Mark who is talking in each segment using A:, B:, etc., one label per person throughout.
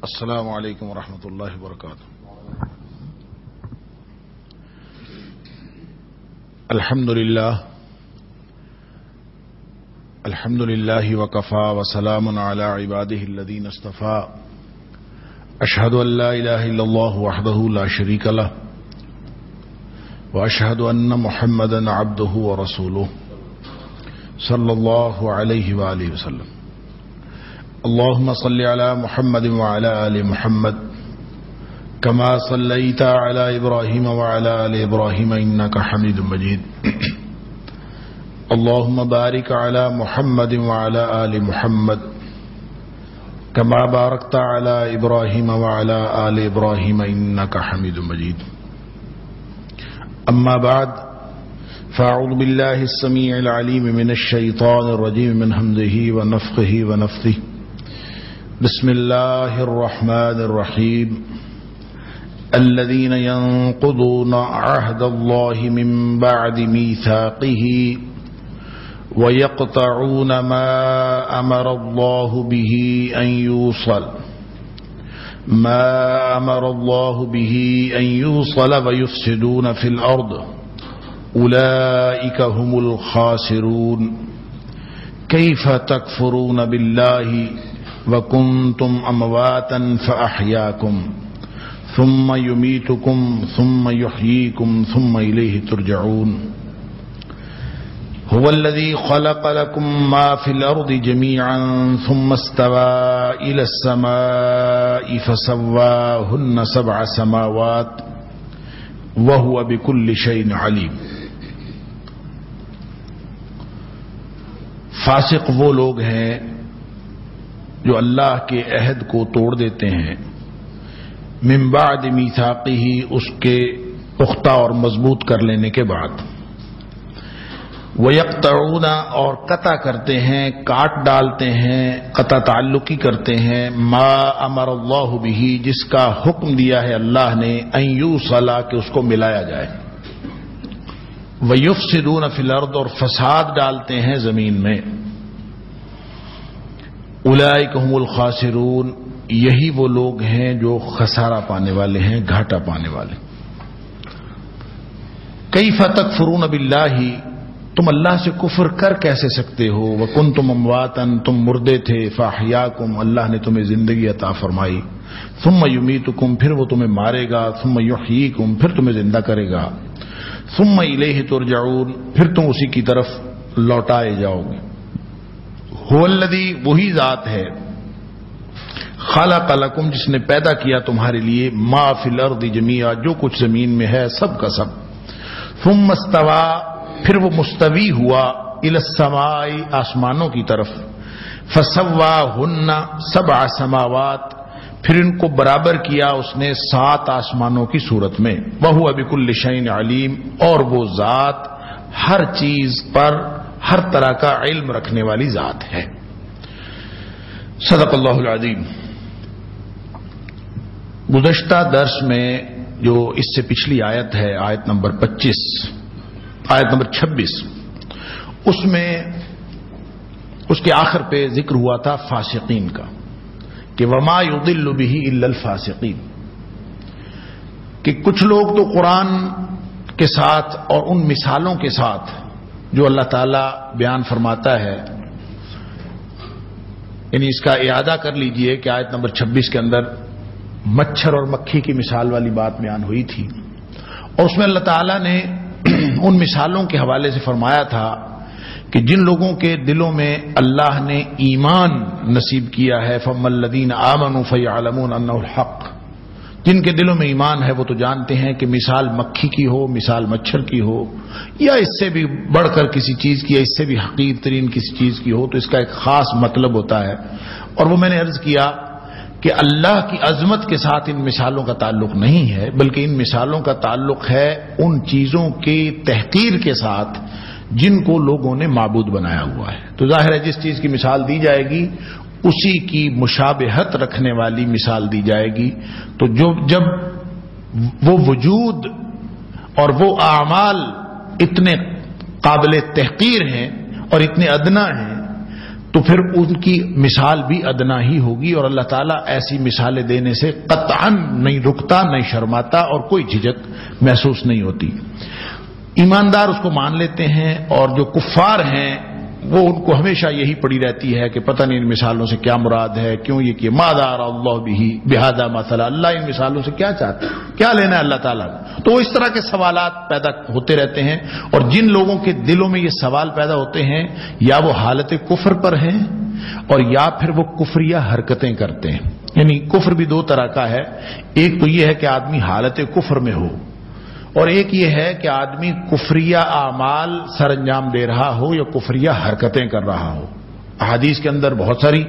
A: السلام علیکم ورحمۃ اللہ وبرکاتہ۔ الحمد للہ وکفى وسلام علی عباده الذین اصطفى۔ اشہد ان لا الہ الا اللہ وحدہ لا شریک لہ واشہد ان محمدا عبدہ ورسولہ صلی اللہ علیہ وآلہ وسلم۔ اللهم صل على محمد وعلى آل محمد كما صليت على إبراهيم وعلى آل إبراهيم إنك حميد مجيد۔ اللهم بارك على محمد وعلى آل محمد كما باركت على إبراهيم وعلى آل إبراهيم إنك حميد مجيد۔ أما بعد فأعوذ بالله السميع العليم من الشيطان الرجيم من همزه ونفخه ونفثه۔ بسم الله الرحمن الرحيم۔ الذين ينقضون عهد الله من بعد ميثاقه ويقطعون ما أمر الله به أن يوصل ويفسدون في الأرض أولئك هم الخاسرون۔ كيف تكفرون بالله وَكُنْتُمْ أَمْوَاتًا فَأَحْيَاكُمْ ثُمَّ يُمِيتُكُمْ ثُمَّ يُحْيِيكُمْ ثُمَّ إِلَيْهِ تُرْجَعُونَ۔ هُوَ الَّذِي خَلَقَ لَكُم مَّا فِي الْأَرْضِ جَمِيعًا ثُمَّ اسْتَوَىٰ إِلَى السَّمَاءِ فَسَوَّاهُنَّ سَبْعَ سَمَاوَاتٍ وَهُوَ بِكُلِّ شَيْءٍ عَلِيمٌ۔ فاسق وہ لوگ ہیں جو اللہ کے عہد کو توڑ دیتے ہیں، من بعد میثاقہ، اس کے پختہ اور مضبوط کر لینے کے بعد، ویقطعون، اور قطع کرتے ہیں، کاٹ ڈالتے ہیں، قطع تعلقی کرتے ہیں، ما امر اللہ بہ، جس کا حکم دیا ہے اللہ نے، ان یوصل، کہ اس کو ملایا جائے، ویفسدون فی الارض، اور فساد ڈالتے ہیں زمین میں، اولئک هم الخاسرون، یہی وہ لوگ ہیں جو خسارہ پانے والے ہیں، گھاٹا پانے والے۔ کیف تکفرون باللہ، تم اللہ سے کفر کر کیسے سکتے ہو، وکنتم امواتا، تم مردے تھے، فاحیاکم، اللہ نے تمہیں زندگی عطا فرمائی، ثم یمیتکم، پھر وہ تمہیں مارے گا، ثم یحییکم، پھر تمہیں زندہ کرے گا، ثم الیہ ترجعون، پھر تم اسی کی طرف لوٹائے جاؤ گے۔ هو الذی، وہی ذات ہے، خلق لکم، جس نے پیدا کیا تمہارے لیے، ما فی الارض جمیعا، جو کچھ زمین میں ہے سب کا سب، ثم استوى، پھر وہ مستوی ہوا، الی السماء، آسمانوں کی طرف، فسواہن سبع سماوات، پھر ان کو برابر کیا اس نے 7 آسمانوں کی صورت میں، وہو بکل شیء علیم، اور وہ ذات ہر چیز پر ہر طرح کا علم رکھنے والی ذات ہے۔ صدق اللہ العظیم۔ گزشتہ درس میں جو اس سے پچھلی آیت ہے، آیت نمبر 26، اس میں اس کے آخر پہ ذکر ہوا تھا فاسقین کا، کہ وما یضل بہ الا الفاسقین، کہ کچھ لوگ تو قرآن کے ساتھ اور ان مثالوں کے ساتھ جو اللہ تعالیٰ بیان فرماتا ہے، یعنی اس کا اعادہ کر لیجئے کہ آیت نمبر 26 کے اندر مچھر اور مکھی کی مثال والی بات بیان ہوئی تھی، اور اس میں اللہ تعالیٰ نے ان مثالوں کے حوالے سے فرمایا تھا کہ جن لوگوں کے دلوں میں اللہ نے ایمان نصیب کیا ہے، فَأَمَّا الَّذِينَ آمَنُوا فَيَعْلَمُونَ أَنَّهُ الْحَقُّ، جن کے دلوں میں ایمان ہے وہ تو جانتے ہیں کہ مثال مکھی کی ہو، مثال مچھر کی ہو، یا اس سے بھی بڑھ کر کسی چیز کی، یا اس سے بھی حقیر ترین کسی چیز کی ہو، تو اس کا ایک خاص مطلب ہوتا ہے، اور وہ میں نے عرض کیا کہ اللہ کی عظمت کے ساتھ ان مثالوں کا تعلق نہیں ہے، بلکہ ان مثالوں کا تعلق ہے ان چیزوں کی تحقیر کے ساتھ جن کو لوگوں نے معبود بنایا ہوا ہے۔ تو ظاہر ہے جس چیز کی مثال دی جائے گی اسی کی مشابہت رکھنے والی مثال دی جائے گی، تو جب وہ وجود اور وہ اعمال اتنے قابل تحقیر ہیں اور اتنے ادنا ہیں، تو تو پھر ان کی مثال بھی ادنا ہی ہوگی، اور اللہ تعالیٰ ایسی مثالیں دینے سے قطعاً نہیں رکتا، نہیں شرماتا، اور کوئی جھجک محسوس نہیں ہوتی۔ ایماندار اس کو مان لیتے ہیں، اور جو کفار ہیں وہ ان کو ہمیشہ یہی پڑی رہتی ہے کہ پتہ نہیں ان مثالوں سے کیا مراد ہے، کیوں یہ کہ ماذا اراد اللہ بہذا مثلا، اللہ ان مثالوں سے کیا چاہتا ہے، کیا لینا ہے اللہ تعالیٰ نے۔ تو اس طرح کے سوالات پیدا ہوتے رہتے ہیں، اور جن لوگوں کے دلوں میں یہ سوال پیدا ہوتے ہیں یا وہ حالت کفر پر ہیں اور یا پھر وہ کفریہ حرکتیں کرتے ہیں۔ یعنی کفر بھی دو طرح کا ہے، ایک تو یہ ہے کہ آدمی حالت کفر میں ہو، اور ایک یہ ہے کہ آدمی کفریہ اعمال سر انجام دے رہا ہو یا کفریہ حرکتیں کر رہا ہو۔ احادیث کے اندر بہت ساری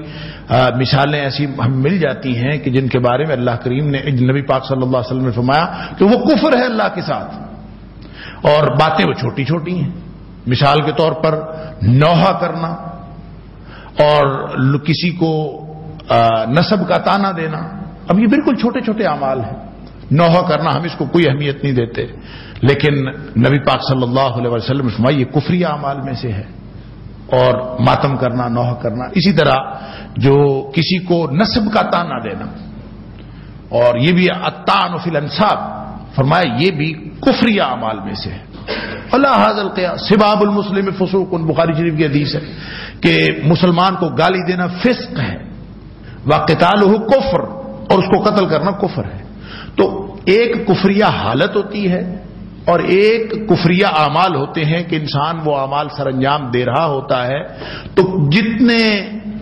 A: مثالیں ایسی ہم مل جاتی ہیں کہ جن کے بارے میں اللہ کریم نے، نبی پاک صلی اللہ علیہ وسلم نے فرمایا کہ وہ کفر ہے اللہ کے ساتھ، اور باتیں وہ چھوٹی چھوٹی ہیں۔ مثال کے طور پر نوحہ کرنا اور کسی کو نسب کا تانا دینا، اب یہ بالکل چھوٹے چھوٹے اعمال ہیں۔ نوحہ کرنا ہم اس کو کوئی اہمیت نہیں دیتے، لیکن نبی پاک صلی اللہ علیہ وسلم نے فرمایا یہ کفری اعمال میں سے ہے، اور ماتم کرنا، نوحہ کرنا۔ اسی طرح جو کسی کو نسب کا تانا دینا، اور یہ بھی الطعن فی الانساب، فرمایا یہ بھی کفری اعمال میں سے ہے۔ اللہ حاذ القیاس سباب المسلم فسوق، بخاری شریف کی حدیث ہے کہ مسلمان کو گالی دینا فسق ہے، وقتالہ کفر، اور اس کو قتل کرنا کفر ہے۔ تو ایک کفریہ حالت ہوتی ہے اور ایک کفریہ اعمال ہوتے ہیں کہ انسان وہ اعمال سر انجام دے رہا ہوتا ہے، تو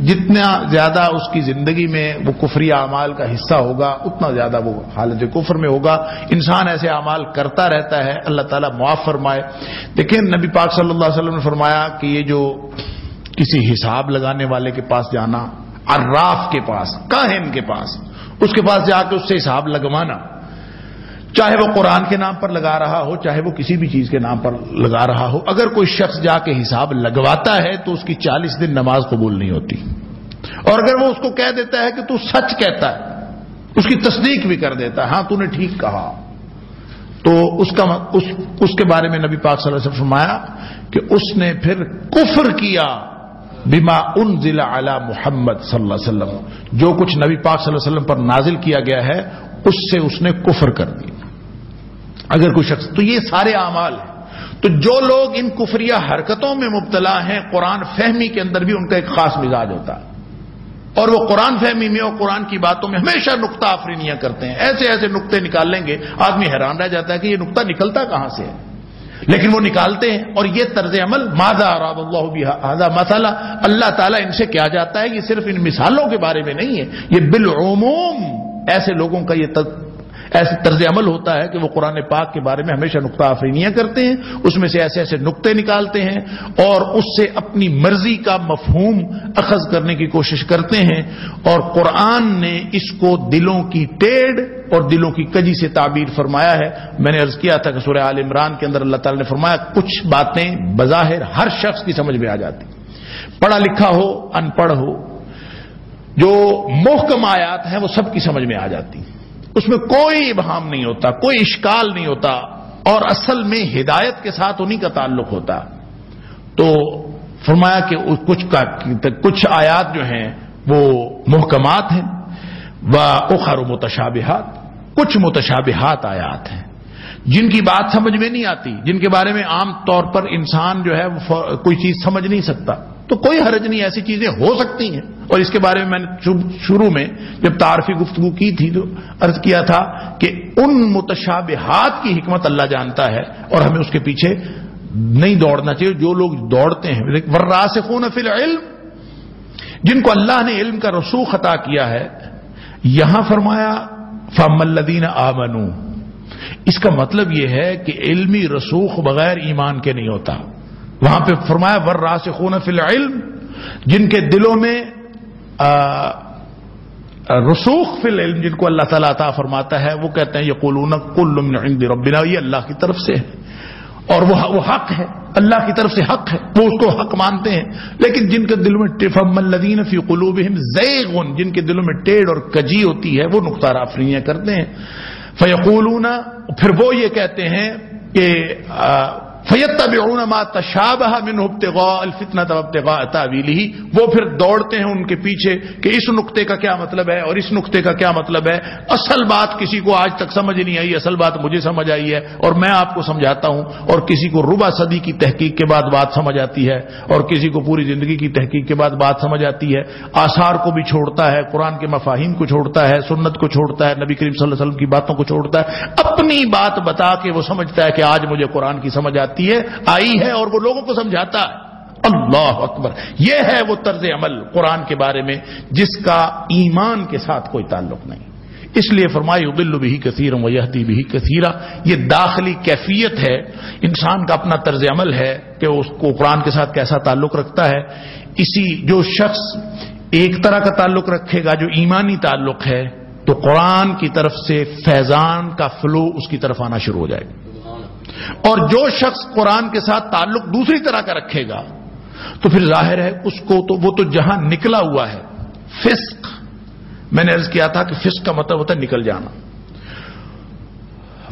A: جتنا زیادہ اس کی زندگی میں وہ کفریہ اعمال کا حصہ ہوگا اتنا زیادہ وہ حالت کفر میں ہوگا۔ انسان ایسے اعمال کرتا رہتا ہے، اللہ تعالیٰ معاف فرمائے۔ لیکن نبی پاک صلی اللہ علیہ وسلم نے فرمایا کہ یہ جو کسی حساب لگانے والے کے پاس جانا، عراف کے پاس، کاہن کے پاس، اس کے پاس جا کے اس سے حساب لگوانا، چاہے وہ قرآن کے نام پر لگا رہا ہو، چاہے وہ کسی بھی چیز کے نام پر لگا رہا ہو، اگر کوئی شخص جا کے حساب لگواتا ہے تو اس کی 40 دن نماز قبول نہیں ہوتی، اور اگر وہ اس کو کہہ دیتا ہے کہ تو سچ کہتا ہے، اس کی تصدیق بھی کر دیتا ہے، ہاں تو نے ٹھیک کہا، تو اس کے بارے میں نبی پاک صلی اللہ علیہ وسلم فرمایا کہ اس نے پھر کفر کیا بما انزل علی محمد صلی اللہ علیہ وسلم، جو کچھ نبی پاک صلی اللہ علیہ وسلم پر نازل کیا گیا ہے اس سے اس نے کفر کر دیا۔ اگر کوئی شخص، تو یہ سارے اعمال ہیں، تو جو لوگ ان کفریہ حرکتوں میں مبتلا ہیں، قرآن فہمی کے اندر بھی ان کا ایک خاص مزاج ہوتا ہے، اور وہ قرآن فہمی میں اور قرآن کی باتوں میں ہمیشہ نقطہ آفرینیاں کرتے ہیں، ایسے ایسے نقطے نکال لیں گے آدمی حیران رہ جاتا ہے کہ یہ نقطہ نکلتا کہاں سے ہے، لیکن وہ نکالتے ہیں۔ اور یہ طرز عمل ماذا اراد اللہ بہذا مثلا، اللہ تعالیٰ ان سے کیا جاتا ہے، یہ صرف ان مثالوں کے بارے میں نہیں ہے، یہ بالعموم ایسے لوگوں کا یہ ایسے طرز عمل ہوتا ہے کہ وہ قرآن پاک کے بارے میں ہمیشہ نقطہ آفرینیاں کرتے ہیں، اس میں سے ایسے ایسے نقطے نکالتے ہیں اور اس سے اپنی مرضی کا مفہوم اخذ کرنے کی کوشش کرتے ہیں، اور قرآن نے اس کو دلوں کی ٹیڑھ اور دلوں کی کجی سے تعبیر فرمایا ہے۔ میں نے عرض کیا تھا کہ سورہ آل عمران کے اندر اللہ تعالی نے فرمایا کچھ باتیں بظاہر ہر شخص کی سمجھ میں آ جاتی، پڑھا لکھا ہو، ان پڑھ ہو، جو محکم آیات ہیں وہ سب کی سمجھ میں آ جاتی، اس میں کوئی ابہام نہیں ہوتا، کوئی اشکال نہیں ہوتا، اور اصل میں ہدایت کے ساتھ انہی کا تعلق ہوتا۔ تو فرمایا کہ کچھ آیات جو ہیں وہ محکمات ہیں، وَأُخَرُ مُتَشَابِهَاتٌ، کچھ متشابہات آیات ہیں جن کی بات سمجھ میں نہیں آتی، جن کے بارے میں عام طور پر انسان جو ہے کوئی چیز سمجھ نہیں سکتا، تو کوئی حرج نہیں، ایسی چیزیں ہو سکتی ہیں۔ اور اس کے بارے میں نے شروع میں جب تعارفی گفتگو کی تھی تو عرض کیا تھا کہ ان متشابہات کی حکمت اللہ جانتا ہے، اور ہمیں اس کے پیچھے نہیں دوڑنا چاہیے۔ جو لوگ دوڑتے ہیں، وَالرَّاسِخُونَ فِي الْعِلْمِ، جن کو اللہ نے علم کا رسوخ عطا کیا ہے، یہاں فرمایا فَأَمَّا الَّذِينَ آمَنُوا، اس کا مطلب یہ ہے کہ علمی رسوخ بغیر ایمان کے نہیں ہوتا۔ وہاں پہ فرمایا وَالرَّاسِخُونَ فِي الْعِلْمِ، جن کے دلوں میں رسوخ فی العلم، جن کو اللہ تعالیٰ عطا فرماتا ہے، وہ کہتے ہیں یقولون کل من عند ربنا، یہ اللہ کی طرف سے ہے اور وہ حق ہے، اللہ کی طرف سے حق ہے، وہ اس کو حق مانتے ہیں۔ لیکن جن کے دلوں میں فَأَمَّا الَّذِينَ فِي قُلُوبِهِمْ زَيْغٌ، جن کے دلوں میں ٹیڑھ اور کجی ہوتی ہے، وہ نقطہ آفرینیاں کرتے ہیں۔ فَيَقُولُونَ، پھر وہ یہ کہتے ہیں کہ فَيَتَّبِعُونَ مَا تَشَابَهَ مِنْهُ ابْتِغَاءَ الْفِتْنَةِ وَابْتِغَاءَ تَأْوِيلِهِ، وہ پھر دوڑتے ہیں ان کے پیچھے کہ اس نقطے کا کیا مطلب ہے اور اس نقطے کا کیا مطلب ہے. اصل بات کسی کو آج تک سمجھ نہیں آئی، اصل بات مجھے سمجھ آئی ہے اور میں آپ کو سمجھاتا ہوں، اور کسی کو ربع صدی کی تحقیق کے بعد بات سمجھ آتی ہے اور کسی کو پوری زندگی کی تحقیق کے بعد بات سمجھ آتی ہے. آثار کو بھی چھوڑتا ہے، قرآن کے مفاہیم کو چھوڑتا ہے، سنت کو چھوڑتا ہے، نبی کریم صلی اللہ علیہ وسلم کی باتوں کو چھوڑتا ہے، اپنی بات بتا کے وہ سمجھتا ہے کہ آج مجھے قرآن کی سمجھ آتی ہے، آئی ہے، اور وہ لوگوں کو سمجھاتا ہے. اللہ اکبر. یہ ہے وہ طرز عمل قرآن کے بارے میں جس کا ایمان کے ساتھ کوئی تعلق نہیں. اس لیے فرمایا یضل بہ کثیرا ویہدی بہ کثیرا. یہ داخلی کیفیت ہے، انسان کا اپنا طرز عمل ہے کہ اس کو قرآن کے ساتھ کیسا تعلق رکھتا ہے. اسی جو شخص ایک طرح کا تعلق رکھے گا جو ایمانی تعلق ہے، تو قرآن کی طرف سے فیضان کا فلو اس کی طرف آنا شروع ہو جائے گا. اور جو شخص قرآن کے ساتھ تعلق دوسری طرح کا رکھے گا تو پھر ظاہر ہے اس کو تو وہ تو جہاں نکلا ہوا ہے فسق. میں نے عرض کیا تھا کہ فسق کا مطلب ہوتا ہے نکل جانا.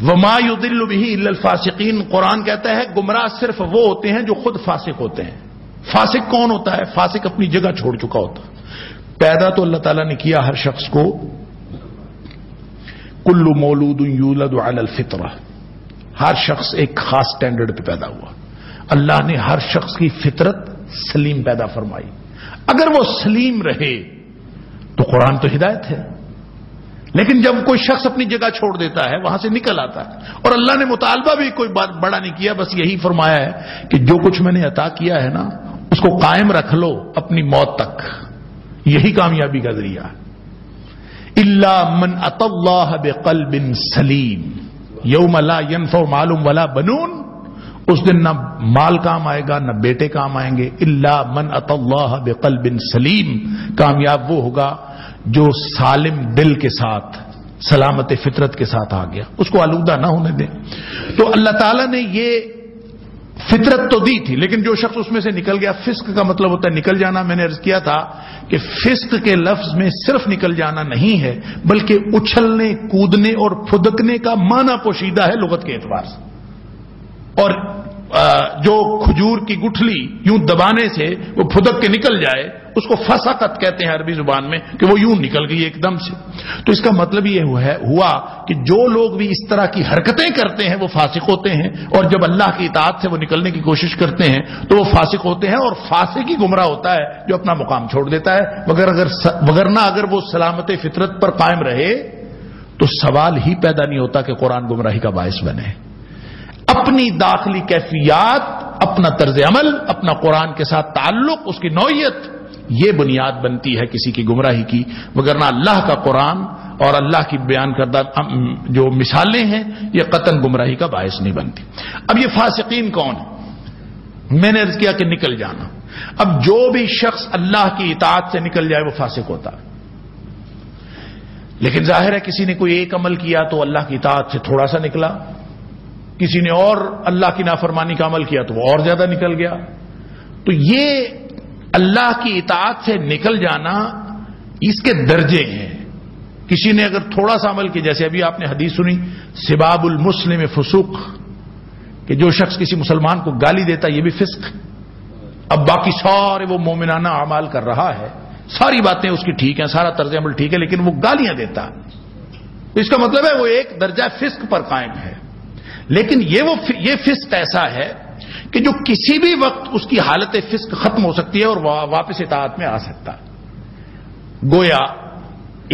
A: وما يضل به الا الفاسقین. قرآن کہتا ہے گمراہ صرف وہ ہوتے ہیں جو خود فاسق ہوتے ہیں. فاسق کون ہوتا ہے؟ فاسق اپنی جگہ چھوڑ چکا ہوتا. پیدا تو اللہ تعالیٰ نے کیا ہر شخص کو، کل مولود یولد علی الفطرہ، ہر شخص ایک خاص سٹینڈرڈ پہ پیدا ہوا. اللہ نے ہر شخص کی فطرت سلیم پیدا فرمائی. اگر وہ سلیم رہے تو قرآن تو ہدایت ہے. لیکن جب کوئی شخص اپنی جگہ چھوڑ دیتا ہے وہاں سے نکل آتا ہے. اور اللہ نے مطالبہ بھی کوئی بات بڑا نہیں کیا، بس یہی فرمایا ہے کہ جو کچھ میں نے عطا کیا ہے نا اس کو قائم رکھ لو اپنی موت تک. یہی کامیابی کا ذریعہ. الا من اتی اللہ بقلب سلیم یوم لا ينفع مال ولا بنون. اس دن نہ مال کام آئے گا نہ بیٹے کام آئیں گے. الا من اتی اللہ بقلب سلیم. کامیاب وہ ہوگا جو سالم دل کے ساتھ، سلامت فطرت کے ساتھ آ گیا، اس کو آلودہ نہ ہونے دیں. تو اللہ تعالیٰ نے یہ فطرت تو دی تھی، لیکن جو شخص اس میں سے نکل گیا، فسق کا مطلب ہوتا ہے نکل جانا. میں نے عرض کیا تھا کہ فسق کے لفظ میں صرف نکل جانا نہیں ہے بلکہ اچھلنے، کودنے اور پھدکنے کا معنی پوشیدہ ہے لغت کے اعتبار سے. اور جو کھجور کی گٹھلی یوں دبانے سے وہ پھدک کے نکل جائے اس کو فسقت کہتے ہیں عربی زبان میں، کہ وہ یوں نکل گئی ایک دم سے. تو اس کا مطلب یہ ہوا کہ جو لوگ بھی اس طرح کی حرکتیں کرتے ہیں وہ فاسق ہوتے ہیں، اور جب اللہ کی اطاعت سے وہ نکلنے کی کوشش کرتے ہیں تو وہ فاسق ہوتے ہیں. اور فاسق ہی گمراہ ہوتا ہے جو اپنا مقام چھوڑ دیتا ہے. وگرنہ اگر وہ سلامت فطرت پر قائم رہے تو سوال ہی پیدا نہیں ہوتا کہ قرآن گمراہی کا باعث بنے. اپنی داخلی کیفیات، اپنا طرز عمل، اپنا قرآن کے ساتھ تعلق، اس کی نوعیت، یہ بنیاد بنتی ہے کسی کی گمراہی کی. وگرنہ اللہ کا قرآن اور اللہ کی بیان کردہ جو مثالیں ہیں یہ قطعاً گمراہی کا باعث نہیں بنتی. اب یہ فاسقین کون ہیں؟ میں نے عرض کیا کہ نکل جانا. اب جو بھی شخص اللہ کی اطاعت سے نکل جائے وہ فاسق ہوتا ہے. لیکن ظاہر ہے کسی نے کوئی ایک عمل کیا تو اللہ کی اطاعت سے تھوڑا سا نکلا، کسی نے اور اللہ کی نافرمانی کا عمل کیا تو وہ اور زیادہ نکل گیا. تو یہ اللہ کی اطاعت سے نکل جانا اس کے درجے ہیں. کسی نے اگر تھوڑا سا عمل کیا، جیسے ابھی آپ نے حدیث سنی سباب المسلم فسوق، کہ جو شخص کسی مسلمان کو گالی دیتا یہ بھی فسق. اب باقی سارے وہ مومنانہ اعمال کر رہا ہے، ساری باتیں اس کی ٹھیک ہیں، سارا طرز عمل ٹھیک ہے، لیکن وہ گالیاں دیتا. اس کا مطلب ہے وہ ایک درجہ فسق پر قائم ہے. لیکن یہ فسق ایسا ہے کہ جو کسی بھی وقت اس کی حالت فسق ختم ہو سکتی ہے اور واپس اطاعت میں آ سکتا ہے. گویا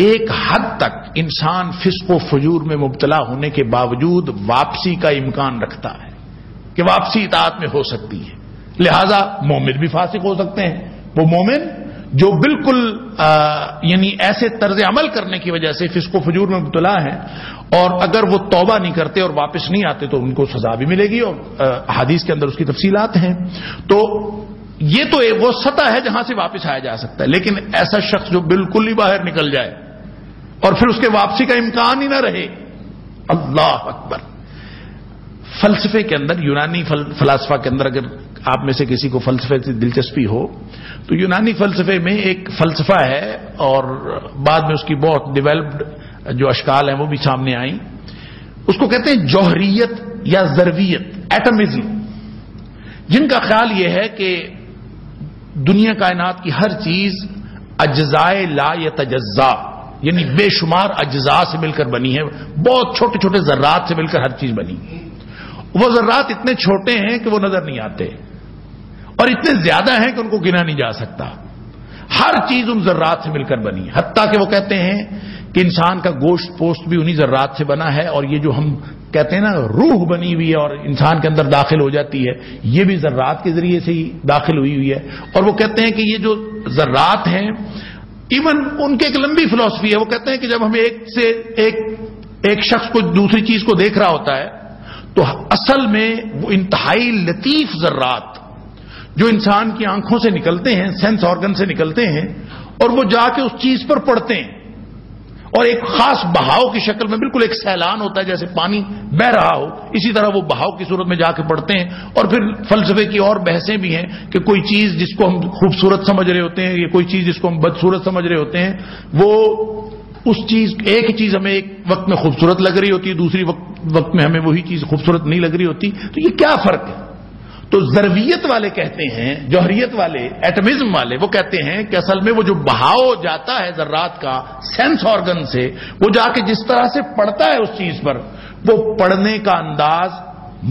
A: ایک حد تک انسان فسق و فجور میں مبتلا ہونے کے باوجود واپسی کا امکان رکھتا ہے کہ واپسی اطاعت میں ہو سکتی ہے. لہذا مومن بھی فاسق ہو سکتے ہیں. وہ مومن جو بالکل یعنی ایسے طرز عمل کرنے کی وجہ سے فسق و فجور میں مبتلا ہیں، اور اگر وہ توبہ نہیں کرتے اور واپس نہیں آتے تو ان کو سزا بھی ملے گی، اور حدیث کے اندر اس کی تفصیلات ہیں. تو یہ تو وہ سطح ہے جہاں سے واپس آیا جا سکتا ہے. لیکن ایسا شخص جو بالکل ہی باہر نکل جائے اور پھر اس کے واپسی کا امکان ہی نہ رہے، اللہ اکبر. فلسفے کے اندر، یونانی فلاسفہ کے اندر، اگر آپ میں سے کسی کو فلسفے سے دلچسپی ہو تو یونانی فلسفے میں ایک فلسفہ ہے، اور بعد میں اس کی بہت ڈیولپڈ جو اشکال ہیں وہ بھی سامنے آئیں. اس کو کہتے ہیں جوہریت یا ذرویت، ایٹمزم. جن کا خیال یہ ہے کہ دنیا کائنات کی ہر چیز اجزائے لا یتجزا، یعنی بے شمار اجزاء سے مل کر بنی ہے، بہت چھوٹے چھوٹے ذرات سے مل کر ہر چیز بنی. وہ ذرات اتنے چھوٹے ہیں کہ وہ نظر نہیں آتے، اور اتنے زیادہ ہیں کہ ان کو گنا نہیں جا سکتا. ہر چیز ان ذرات سے مل کر بنی ہے، حتیٰ کہ وہ کہتے ہیں کہ انسان کا گوشت پوشت بھی انہی ذرات سے بنا ہے، اور یہ جو ہم کہتے ہیں نا روح بنی ہوئی ہے اور انسان کے اندر داخل ہو جاتی ہے، یہ بھی ذرات کے ذریعے سے ہی داخل ہوئی ہے. اور وہ کہتے ہیں کہ یہ جو ذرات ہیں، ایون ان کی ایک لمبی فلسفی ہے، وہ کہتے ہیں کہ جب ہم ایک شخص کو دوسری چیز کو دیکھ رہا ہوتا ہے تو اصل میں وہ انتہائی لطیف ذرات جو انسان کی آنکھوں سے نکلتے ہیں، سینس آرگن سے نکلتے ہیں، اور وہ جا کے اس چیز پر پڑتے ہیں، اور ایک خاص بہاؤ کی شکل میں، بالکل ایک سیلان ہوتا ہے جیسے پانی بہ رہا ہو، اسی طرح وہ بہاؤ کی صورت میں جا کے پڑتے ہیں. اور پھر فلسفے کی اور بحثیں بھی ہیں کہ کوئی چیز جس کو ہم خوبصورت سمجھ رہے ہوتے ہیں یا کوئی چیز جس کو ہم بدصورت سمجھ رہے ہوتے ہیں، وہ اس چیز ایک ہی چیز ہمیں ایک وقت میں خوبصورت لگ رہی ہوتی ہے، دوسری وقت میں ہمیں وہی چیز خوبصورت نہیں لگ رہی ہوتی. تو یہ کیا فرق ہے؟ تو ذرویت والے کہتے ہیں، جوہریت والے، ایٹمزم والے، وہ کہتے ہیں کہ اصل میں وہ جو بہاؤ جاتا ہے ذرات کا سینس آرگن سے، وہ جا کے جس طرح سے پڑتا ہے اس چیز پر، وہ پڑنے کا انداز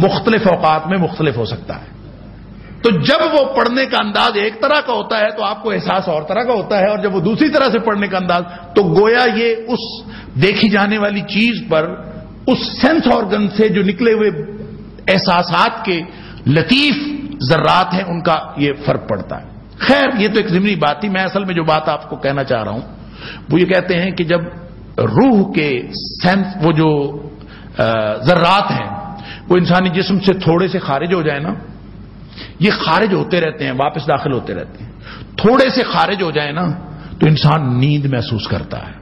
A: مختلف اوقات میں مختلف ہو سکتا ہے. تو جب وہ پڑھنے کا انداز ایک طرح کا ہوتا ہے تو آپ کو احساس اور طرح کا ہوتا ہے، اور جب وہ دوسری طرح سے پڑھنے کا انداز، تو گویا یہ اس دیکھی جانے والی چیز پر اس سینس آرگن سے جو نکلے ہوئے احساسات کے لطیف ذرات ہیں، ان کا یہ فرق پڑتا ہے. خیر یہ تو ایک ضمنی بات تھی. میں اصل میں جو بات آپ کو کہنا چاہ رہا ہوں وہ یہ کہتے ہیں کہ جب روح کے سینس، وہ جو ذرات ہیں، وہ انسانی جسم سے تھوڑے سے خارج ہو جائے نا، یہ خارج ہوتے رہتے ہیں، واپس داخل ہوتے رہتے ہیں. تھوڑے سے خارج ہو جائے نا تو انسان نیند محسوس کرتا ہے،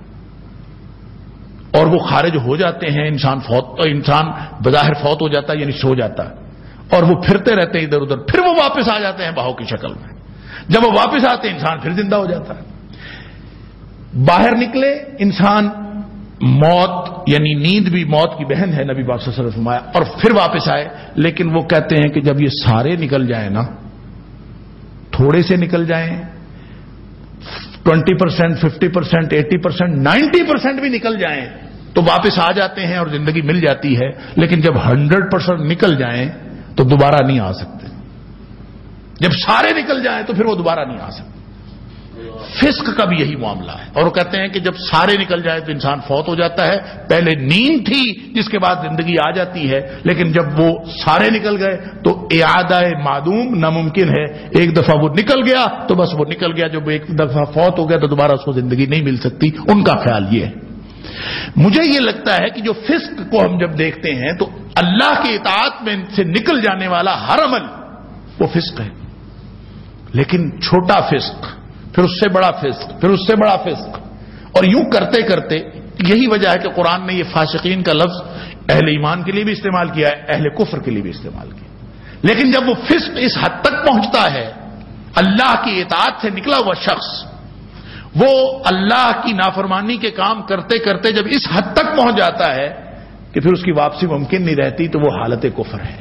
A: اور وہ خارج ہو جاتے ہیں، انسان بظاہر فوت ہو جاتا ہے، یعنی سو جاتا ہے، اور وہ پھرتے رہتے ہیں ادھر ادھر، پھر وہ واپس آ جاتے ہیں بہاؤ کی شکل میں. جب وہ واپس آتے ہیں انسان پھر زندہ ہو جاتا ہے. باہر نکلے انسان، موت یعنی نیند بھی موت کی بہن ہے، نبی پاک صلی اللہ علیہ وسلم فرمایا، اور پھر واپس آئے. لیکن وہ کہتے ہیں کہ جب یہ سارے نکل جائیں نا، تھوڑے سے نکل جائیں، 20%، 50%، 80%، 90% بھی نکل جائیں تو واپس آ جاتے ہیں اور زندگی مل جاتی ہے. لیکن جب 100% نکل جائیں تو دوبارہ نہیں آ سکتے. جب سارے نکل جائیں تو پھر وہ دوبارہ نہیں آ سکتے. فسق کا بھی یہی معاملہ ہے. اور وہ کہتے ہیں کہ جب سارے نکل جائیں تو انسان فوت ہو جاتا ہے. پہلے نیند تھی جس کے بعد زندگی آ جاتی ہے، لیکن جب وہ سارے نکل گئے تو اعادہ معدوم ناممکن ہے. ایک دفعہ وہ نکل گیا تو بس وہ نکل گیا. جب ایک دفعہ فوت ہو گیا تو دوبارہ اس کو زندگی نہیں مل سکتی. ان کا خیال یہ ہے. مجھے یہ لگتا ہے کہ جو فسق کو ہم جب دیکھتے ہیں تو اللہ کی اطاعت میں سے نکل جانے والا ہر عمل وہ فسق ہے. لیکن چھوٹا فسق، پھر اس سے بڑا فسق، پھر اس سے بڑا فسق، اور یوں کرتے کرتے یہی وجہ ہے کہ قرآن نے یہ فاسقین کا لفظ اہل ایمان کے لیے بھی استعمال کیا ہے، اہل کفر کے لیے بھی استعمال کیا. لیکن جب وہ فسق اس حد تک پہنچتا ہے، اللہ کی اطاعت سے نکلا ہوا شخص وہ اللہ کی نافرمانی کے کام کرتے کرتے جب اس حد تک پہنچ جاتا ہے کہ پھر اس کی واپسی ممکن نہیں رہتی، تو وہ حالت کفر ہے.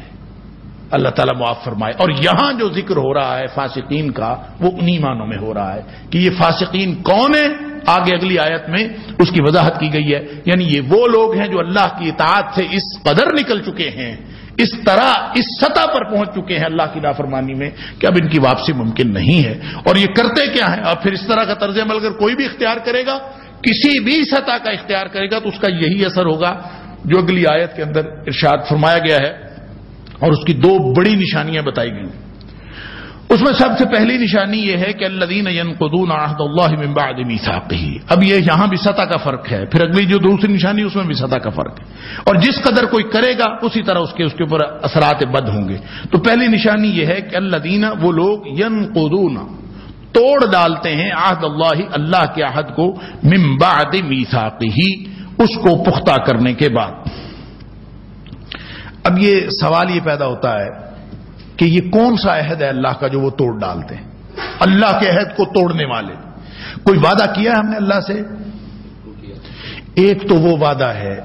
A: اللہ تعالیٰ معاف فرمائے. اور یہاں جو ذکر ہو رہا ہے فاسقین کا، وہ انہی معنوں میں ہو رہا ہے کہ یہ فاسقین کون ہیں. آگے اگلی آیت میں اس کی وضاحت کی گئی ہے. یعنی یہ وہ لوگ ہیں جو اللہ کی اطاعت سے اس قدر نکل چکے ہیں، اس طرح اس سطح پر پہنچ چکے ہیں اللہ کی نافرمانی میں کہ اب ان کی واپسی ممکن نہیں ہے. اور یہ کرتے کیا ہیں؟ اور پھر اس طرح کا طرز عمل اگر کوئی بھی اختیار کرے گا، کسی بھی سطح کا اختیار کرے گا، تو اس کا یہی اثر ہوگا جو اگلی آیت کے اندر ارشاد فرمایا گیا ہے. اور اس کی دو بڑی نشانیاں بتائی گئی. اس میں سب سے پہلی نشانی یہ ہے کہ الذین ینقضون عہد اللہ من بعد میثاقہ. اب یہ یہاں بھی سطح کا فرق ہے، پھر اگلی جو دوسری نشانی اس میں بھی سطح کا فرق ہے. اور جس قدر کوئی کرے گا اسی طرح اس کے اوپر اثرات بد ہوں گے. تو پہلی نشانی یہ ہے کہ الذین، وہ لوگ، ینقضون، توڑ ڈالتے ہیں، عہد اللہ، اللہ کے عہد کو، من بعد میثاقہ، اس کو پختہ کرنے کے بعد. اب یہ سوال یہ پیدا ہوتا ہے کہ یہ کون سا عہد ہے اللہ کا جو وہ توڑ ڈالتے ہیں؟ اللہ کے عہد کو توڑنے والے. کوئی وعدہ کیا ہے ہم نے اللہ سے؟ ایک تو وہ وعدہ ہے،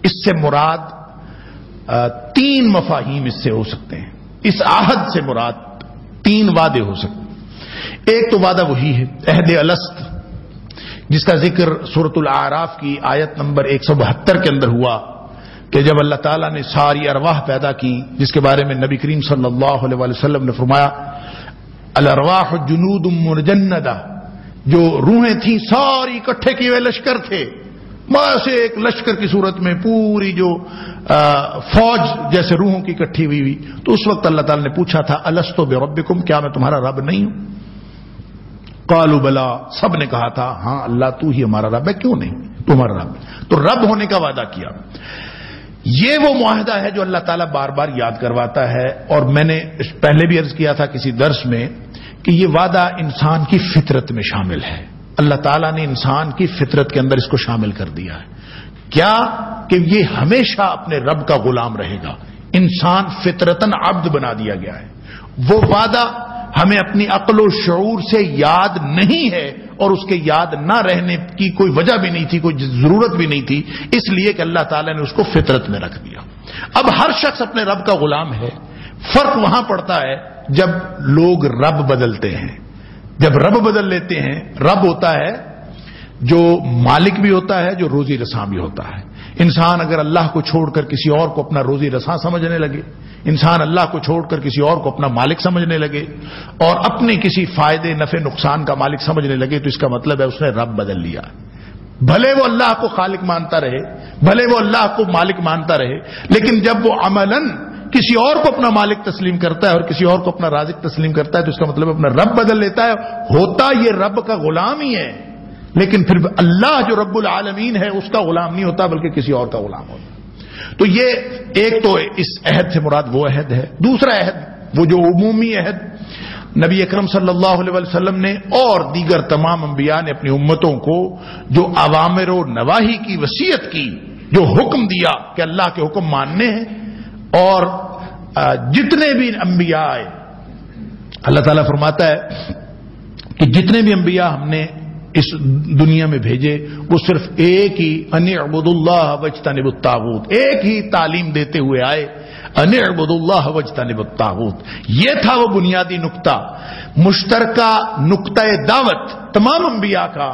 A: اس سے مراد 3 مفاہیم اس سے ہو سکتے ہیں. اس عہد سے مراد 3 وعدے ہو سکتے. ایک تو وعدہ وہی ہے عہد الست، جس کا ذکر سورۃ الاعراف کی آیت نمبر 172 کے اندر ہوا کہ جب اللہ تعالیٰ نے ساری ارواح پیدا کی، جس کے بارے میں نبی کریم صلی اللہ علیہ وسلم نے فرمایا الارواح جنود مجندہ، جو روحیں تھیں ساری اکٹھے کیے ہوئے لشکر تھے، بس ایک لشکر کی صورت میں پوری جو فوج جیسے روحوں کی اکٹھی ہوئی. تو اس وقت اللہ تعالیٰ نے پوچھا تھا الست بربکم، کیا میں تمہارا رب نہیں ہوں؟ قالوا بلا، سب نے کہا تھا ہاں اللہ تو ہی ہمارا رب ہے، کیوں نہیں تمہارا رب. تو رب ہونے کا وعدہ کیا. یہ وہ معاہدہ ہے جو اللہ تعالیٰ بار بار یاد کرواتا ہے، اور میں نے پہلے بھی عرض کیا تھا کسی درس میں کہ یہ وعدہ انسان کی فطرت میں شامل ہے. اللہ تعالیٰ نے انسان کی فطرت کے اندر اس کو شامل کر دیا ہے. کیا کہ یہ ہمیشہ اپنے رب کا غلام رہے گا. انسان فطرتاً عبد بنا دیا گیا ہے. وہ وعدہ ہمیں اپنی عقل و شعور سے یاد نہیں ہے، اور اس کے یاد نہ رہنے کی کوئی وجہ بھی نہیں تھی، کوئی ضرورت بھی نہیں تھی، اس لیے کہ اللہ تعالیٰ نے اس کو فطرت میں رکھ دیا. اب ہر شخص اپنے رب کا غلام ہے. فرق وہاں پڑتا ہے جب لوگ رب بدلتے ہیں. جب رب بدل لیتے ہیں، رب ہوتا ہے جو مالک بھی ہوتا ہے، جو روزی رساں بھی ہوتا ہے. انسان اگر اللہ کو چھوڑ کر کسی اور کو اپنا روزی رساں سمجھنے لگے، انسان اللہ کو چھوڑ کر کسی اور کو اپنا مالک سمجھنے لگے اور اپنے کسی فائدے نفع نقصان کا مالک سمجھنے لگے، تو اس کا مطلب ہے اس نے رب بدل لیا. بھلے وہ اللہ کو خالق مانتا رہے، بھلے وہ اللہ کو مالک مانتا رہے، لیکن جب وہ عملاً کسی اور کو اپنا مالک تسلیم کرتا ہے اور کسی اور کو اپنا رازق تسلیم کرتا ہے، تو اس کا مطلب اپنا رب بدل لیتا ہے. ہوتا یہ رب کا غلام ہی ہے، لیکن پھر اللہ جو رب العالمین ہے اس کا غلام نہیں ہوتا، بلکہ کسی اور کا غلام ہوتا. تو یہ ایک تو اس عہد سے مراد وہ عہد ہے. دوسرا عہد وہ جو عمومی عہد نبی اکرم صلی اللہ علیہ وسلم نے اور دیگر تمام انبیاء نے اپنی امتوں کو جو اوامر و نواہی کی وصیت کی، جو حکم دیا کہ اللہ کے حکم ماننے ہیں، اور جتنے بھی انبیاء آئے، اللہ تعالیٰ فرماتا ہے کہ جتنے بھی انبیاء ہم نے اس دنیا میں بھیجے وہ صرف ایک ہی ان اعبدوا اللہ واجتنبوا الطاغوت، ایک ہی تعلیم دیتے ہوئے آئے، ان اعبدوا اللہ واجتنبوا الطاغوت. یہ تھا وہ بنیادی نقطہ، مشترکہ نقطہ دعوت تمام انبیاء کا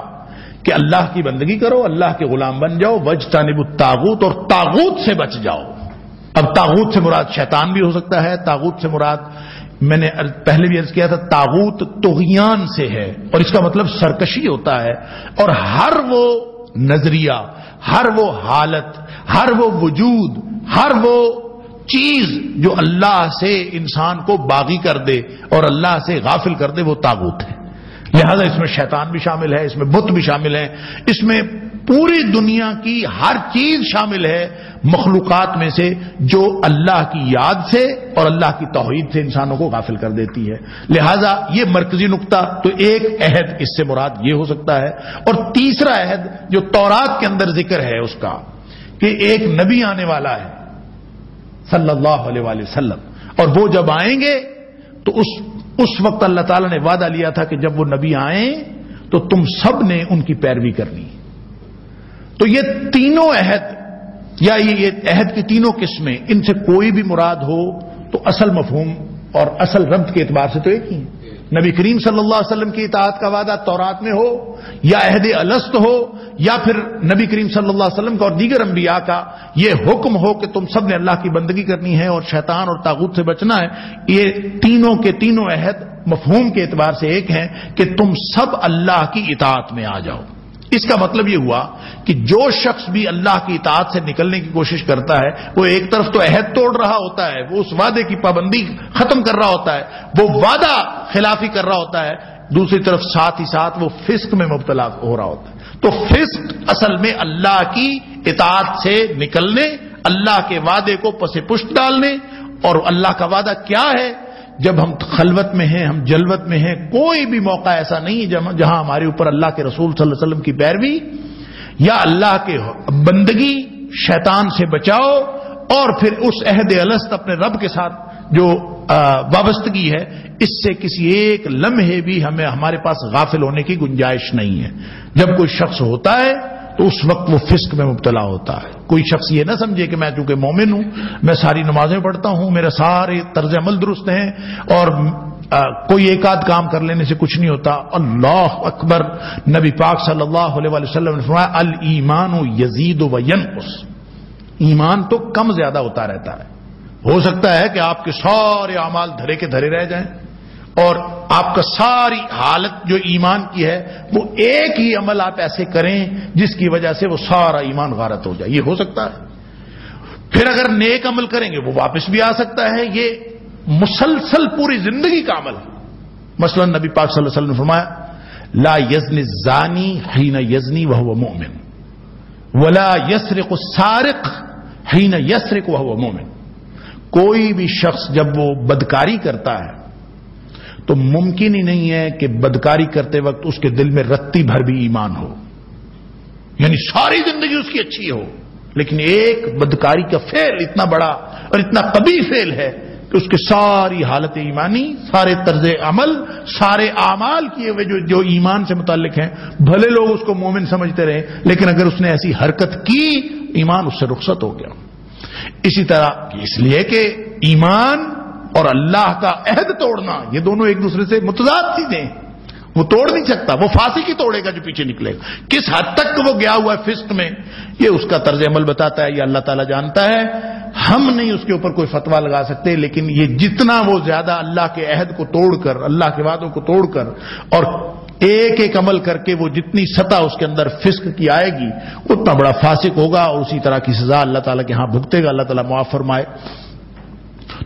A: کہ اللہ کی بندگی کرو، اللہ کے غلام بن جاؤ، واجتنبوا الطاغوت، اور طاغوت سے بچ جاؤ. اب طاغوت سے مراد شیطان بھی ہو سکتا ہے، طاغوت سے مراد میں نے پہلے بھی عرض کیا تھا طاغوت طغیان سے ہے، اور اس کا مطلب سرکشی ہوتا ہے. اور ہر وہ نظریہ، ہر وہ حالت، ہر وہ وجود، ہر وہ چیز جو اللہ سے انسان کو باغی کر دے اور اللہ سے غافل کر دے، وہ طاغوت ہے. لہذا اس میں شیطان بھی شامل ہے، اس میں بت بھی شامل ہیں، اس میں پوری دنیا کی ہر چیز شامل ہے مخلوقات میں سے جو اللہ کی یاد سے اور اللہ کی توحید سے انسانوں کو غافل کر دیتی ہے. لہذا یہ مرکزی نقطہ تو ایک عہد اس سے مراد یہ ہو سکتا ہے. اور تیسرا عہد جو تورات کے اندر ذکر ہے اس کا کہ ایک نبی آنے والا ہے صلی اللہ علیہ وآلہ وسلم، اور وہ جب آئیں گے تو اس وقت اللہ تعالیٰ نے وعدہ لیا تھا کہ جب وہ نبی آئیں تو تم سب نے ان کی پیروی کرنی. تو یہ تینوں عہد یا یہ عہد کی تینوں قسمیں، ان سے کوئی بھی مراد ہو تو اصل مفہوم اور اصل ربط کے اعتبار سے تو ایک ہی ہے. نبی کریم صلی اللہ علیہ وسلم کی اطاعت کا وعدہ تورات میں ہو، یا عہد الست ہو، یا پھر نبی کریم صلی اللہ علیہ وسلم کا اور دیگر انبیاء کا یہ حکم ہو کہ تم سب نے اللہ کی بندگی کرنی ہے اور شیطان اور طاغوت سے بچنا ہے. یہ تینوں کے تینوں عہد مفہوم کے اعتبار سے ایک ہیں کہ تم سب اللہ کی اطاعت میں آ جاؤ. اس کا مطلب یہ ہوا کہ جو شخص بھی اللہ کی اطاعت سے نکلنے کی کوشش کرتا ہے وہ ایک طرف تو عہد توڑ رہا ہوتا ہے، وہ اس وعدے کی پابندی ختم کر رہا ہوتا ہے، وہ وعدہ خلافی کر رہا ہوتا ہے، دوسری طرف ساتھ ہی ساتھ وہ فسق میں مبتلا ہو رہا ہوتا ہے. تو فسق اصل میں اللہ کی اطاعت سے نکلنے، اللہ کے وعدے کو پس پشت ڈالنے. اور اللہ کا وعدہ کیا ہے؟ جب ہم خلوت میں ہیں، ہم جلوت میں ہیں، کوئی بھی موقع ایسا نہیں جہاں ہمارے اوپر اللہ کے رسول صلی اللہ علیہ وسلم کی پیروی یا اللہ کے بندگی، شیطان سے بچاؤ، اور پھر اس عہد الست اپنے رب کے ساتھ جو وابستگی ہے، اس سے کسی ایک لمحے بھی ہمارے پاس غافل ہونے کی گنجائش نہیں ہے. جب کوئی شخص ہوتا ہے تو تو اس وقت وہ فسق میں مبتلا ہوتا ہے. کوئی شخص یہ نہ سمجھے کہ میں چونکہ مومن ہوں، میں ساری نمازیں پڑھتا ہوں، میرے سارے طرز عمل درست ہیں اور کوئی ایک آدھ کام کر لینے سے کچھ نہیں ہوتا. اللہ اکبر. نبی پاک صلی اللہ علیہ وسلم نے فرمایا الایمان یزید و ینقص. ایمان تو کم زیادہ ہوتا رہتا ہے. ہو سکتا ہے کہ آپ کے سارے اعمال دھرے کے دھرے رہ جائیں اور آپ کا ساری حالت جو ایمان کی ہے وہ ایک ہی عمل آپ ایسے کریں جس کی وجہ سے وہ سارا ایمان غارت ہو جائے. یہ ہو سکتا ہے. پھر اگر نیک عمل کریں گے وہ واپس بھی آ سکتا ہے. یہ مسلسل پوری زندگی کا عمل. مثلا نبی پاک صلی اللہ علیہ وسلم نے فرمایا لا یزنی الزانی حین یزنی وہو مؤمن ولا یسرق السارق حین یسرق وہو مؤمن. کوئی بھی شخص جب وہ بدکاری کرتا ہے تو ممکن ہی نہیں ہے کہ بدکاری کرتے وقت اس کے دل میں رتی بھر بھی ایمان ہو، یعنی ساری زندگی اس کی اچھی ہو، لیکن ایک بدکاری کا فعل اتنا بڑا اور اتنا قبیح فعل ہے کہ اس کے ساری حالت ایمانی، سارے طرز عمل، سارے اعمال کیے ہوئے جو ایمان سے متعلق ہیں، بھلے لوگ اس کو مومن سمجھتے رہے لیکن اگر اس نے ایسی حرکت کی ایمان اس سے رخصت ہو گیا. اسی طرح اس لیے کہ ایمان اور اللہ کا عہد توڑنا یہ دونوں ایک دوسرے سے متضاد چیزیں ہیں. وہ توڑ نہیں سکتا. وہ فاسق ہی توڑے گا جو پیچھے نکلے گا. کس حد تک وہ گیا ہوا ہے فسق میں یہ اس کا طرز عمل بتاتا ہے. یہ اللہ تعالیٰ جانتا ہے. ہم نہیں اس کے اوپر کوئی فتویٰ لگا سکتے، لیکن یہ جتنا وہ زیادہ اللہ کے عہد کو توڑ کر، اللہ کے وعدوں کو توڑ کر اور ایک ایک عمل کر کے وہ جتنی سطح اس کے اندر فسق کی آئے گی اتنا بڑا فاسق ہوگا اور اسی طرح کی سزا اللہ تعالیٰ کے ہاں بھگتے گا. اللہ تعالیٰ معاف فرمائے.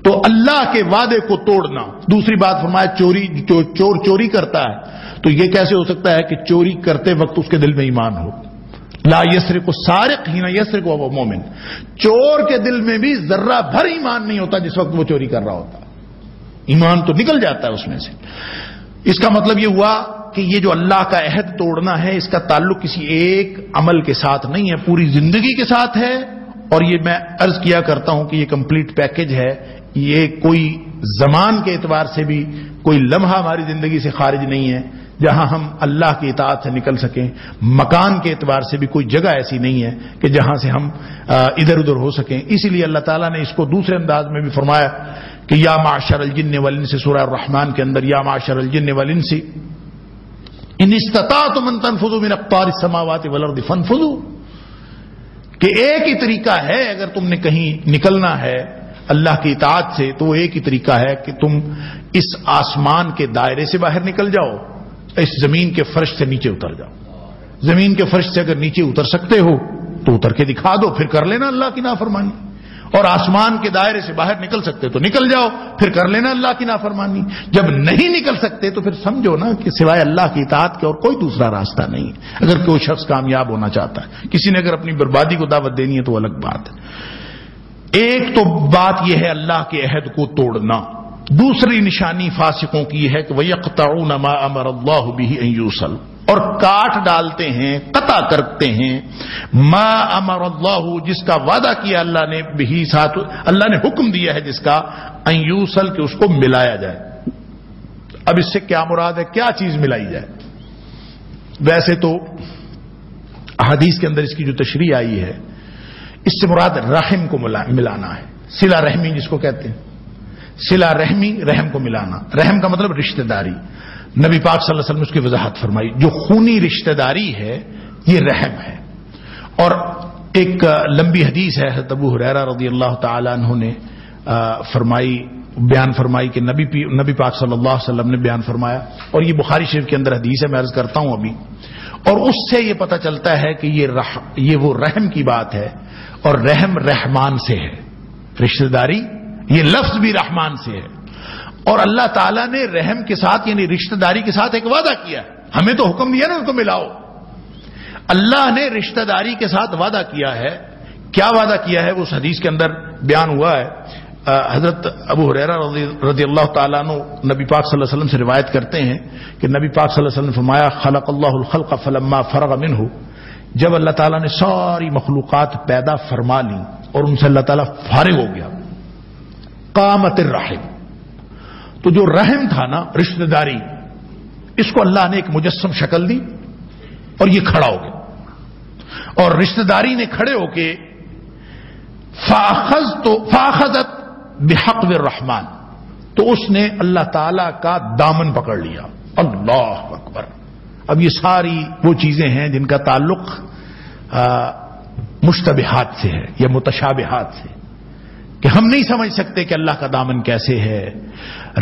A: تو اللہ کے وعدے کو توڑنا. دوسری بات فرمایا چور چوری کرتا ہے تو یہ کیسے ہو سکتا ہے کہ چوری کرتے وقت اس کے دل میں ایمان ہو. لا یسرق السارق حین یسرق وهو مؤمن. چور کے دل میں بھی ذرہ بھر ایمان نہیں ہوتا جس وقت وہ چوری کر رہا ہوتا. ایمان تو نکل جاتا ہے اس میں سے. اس کا مطلب یہ ہوا کہ یہ جو اللہ کا عہد توڑنا ہے اس کا تعلق کسی ایک عمل کے ساتھ نہیں ہے، پوری زندگی کے ساتھ ہے. اور یہ میں عرض کیا کرتا ہوں کہ یہ کمپلیٹ پیکج ہے. یہ کوئی زمان کے اعتبار سے بھی کوئی لمحہ ہماری زندگی سے خارج نہیں ہے جہاں ہم اللہ کی اطاعت سے نکل سکیں. مکان کے اعتبار سے بھی کوئی جگہ ایسی نہیں ہے کہ جہاں سے ہم ادھر ادھر ہو سکیں. اسی لیے اللہ تعالیٰ نے اس کو دوسرے انداز میں بھی فرمایا کہ یا معشر الجن والانس، سورہ الرحمن کے اندر یا معشر الجن والانس ان استطعتم ان تنفذوا من اقطار السماوات والارض فانفذوا. کہ ایک ہی طریقہ ہے اگر تم نے کہیں نکلنا ہے اللہ کی اطاعت سے تو وہ ایک ہی طریقہ ہے کہ تم اس آسمان کے دائرے سے باہر نکل جاؤ، اس زمین کے فرش سے نیچے اتر جاؤ. زمین کے فرش سے اگر نیچے اتر سکتے ہو تو اتر کے دکھا دو، پھر کر لینا اللہ کی نافرمانی. اور آسمان کے دائرے سے باہر نکل سکتے تو نکل جاؤ، پھر کر لینا اللہ کی نافرمانی. جب نہیں نکل سکتے تو پھر سمجھو نا کہ سوائے اللہ کی اطاعت کے اور کوئی دوسرا راستہ نہیں. اگر کوئی شخص کامیاب ہونا چاہتا ہے، کسی نے اگر اپنی بربادی کو دعوت دینی ہے تو الگ بات ہے. ایک تو بات یہ ہے اللہ کے عہد کو توڑنا. دوسری نشانی فاسقوں کی ہے کہ وَيَقْطَعُونَ مَا أَمَرَ اللَّهُ بِهِ أَن يُوصَلَ، اور کاٹ ڈالتے ہیں، قطع کرتے ہیں ما امر اللہ، جس کا وعدہ کیا اللہ نے بھی، ساتھ اللہ نے حکم دیا ہے جس کا، ان یوصل، کہ اس کو ملایا جائے. اب اس سے کیا مراد ہے؟ کیا چیز ملائی جائے؟ ویسے تو حدیث کے اندر اس کی جو تشریح آئی ہے اس سے مراد رحم کو ملانا ہے. صلہ رحمی جس کو کہتے ہیں، صلہ رحمی، رحم کو ملانا. رحم کا مطلب رشتہ داری. نبی پاک صلی اللہ علیہ وسلم نے اس کی وضاحت فرمائی. جو خونی رشتہ داری ہے یہ رحم ہے. اور ایک لمبی حدیث ہے حضرت ابو ہریرہ رضی اللہ تعالی عنہ نے بیان فرمائی کہ نبی پاک صلی اللہ علیہ وسلم نے بیان فرمایا، اور یہ بخاری شریف کے اندر حدیث ہے، میں عرض کرتا ہوں ابھی. اور اس سے یہ پتہ چلتا ہے کہ یہ وہ رحم کی بات ہے، اور رحم رحمان سے ہے. رشتہ داری یہ لفظ بھی رحمان سے ہے. اور اللہ تعالیٰ نے رحم کے ساتھ یعنی رشتہ داری کے ساتھ ایک وعدہ کیا. ہمیں تو حکم دیا نا ان کو ملاؤ. اللہ نے رشتہ داری کے ساتھ وعدہ کیا ہے. کیا وعدہ کیا ہے وہ اس حدیث کے اندر بیان ہوا ہے. حضرت ابو ہریرہ رضی اللہ تعالیٰ عنہ نبی پاک صلی اللہ علیہ وسلم سے روایت کرتے ہیں کہ نبی پاک صلی اللہ علیہ وسلم نے فرمایا خلق اللہ الخلق فلما فرغ منہ، جب اللہ تعالیٰ نے ساری مخلوقات پیدا فرما لی اور ان سے اللہ تعالیٰ فارغ ہو گیا، قامت الرحم، تو جو رحم تھا نا، رشتہ داری، اس کو اللہ نے ایک مجسم شکل دی اور یہ کھڑا ہو گیا. اور رشتہ داری نے کھڑے ہو کے فاخذت بحق الرحمن، تو اس نے اللہ تعالی کا دامن پکڑ لیا. اللہ اکبر. اب یہ ساری وہ چیزیں ہیں جن کا تعلق مشتبہات سے ہے یا متشابہات سے، کہ ہم نہیں سمجھ سکتے کہ اللہ کا دامن کیسے ہے.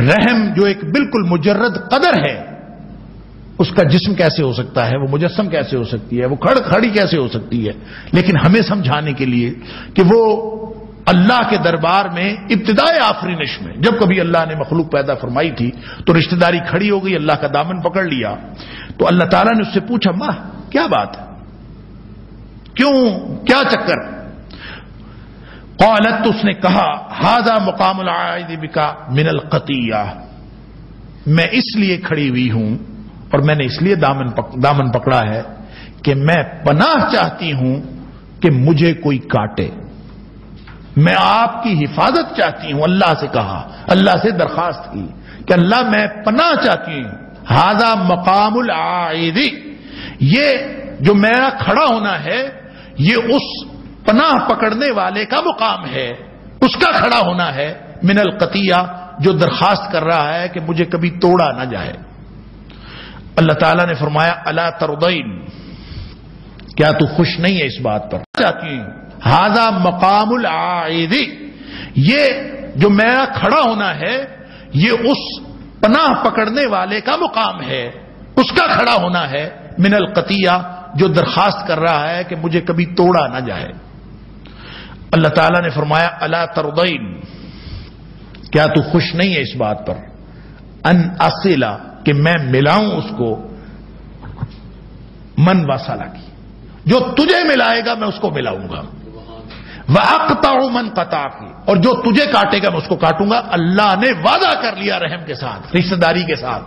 A: رحم جو ایک بالکل مجرد قدر ہے، اس کا جسم کیسے ہو سکتا ہے، وہ مجسم کیسے ہو سکتی ہے، وہ کھڑی کیسے ہو سکتی ہے. لیکن ہمیں سمجھانے کے لیے کہ وہ اللہ کے دربار میں ابتدائے آفرینش میں جب کبھی اللہ نے مخلوق پیدا فرمائی تھی تو رشتہ داری کھڑی ہو گئی، اللہ کا دامن پکڑ لیا. تو اللہ تعالیٰ نے اس سے پوچھا، ماں کیا بات ہے، کیوں، کیا چکر؟ قالت، تو اس نے کہا، ھذا مقام العائد بک من القطیہ، میں اس لیے کھڑی ہوئی ہوں اور میں نے اس لیے دامن پکڑا ہے کہ میں پناہ چاہتی ہوں کہ مجھے کوئی کاٹے، میں آپ کی حفاظت چاہتی ہوں. اللہ سے کہا، اللہ سے درخواست کی کہ اللہ میں پناہ چاہتی ہوں. ھذا مقام العائد، یہ جو میرا کھڑا ہونا ہے یہ اس پناہ پکڑنے والے کا مقام ہے، اس کا کھڑا ہونا ہے. من القطیہ، جو درخواست کر رہا ہے کہ مجھے کبھی توڑا نہ جائے. اللہ تعالیٰ نے فرمایا، الا ترضین، کیا تو خوش نہیں ہے اس بات پر؟ چاہتی ہوں. ھذا مقام العائد، یہ جو میرا کھڑا ہونا ہے یہ اس پناہ پکڑنے والے کا مقام ہے، اس کا کھڑا ہونا ہے. من القطیہ، جو درخواست کر رہا ہے کہ مجھے کبھی توڑا نہ جائے. اللہ تعالیٰ نے فرمایا، الا ترضین، کیا تو خوش نہیں ہے اس بات پر؟ ان اصل، کہ میں ملاؤں اس کو، من وصلہ کی، جو تجھے ملائے گا میں اس کو ملاؤں گا. وَأَقْطَعُ مَنْ قَطَعَكِ، اور جو تجھے کاٹے گا میں اس کو کاٹوں گا. اللہ نے وعدہ کر لیا رحم کے ساتھ، رشتہ داری کے ساتھ،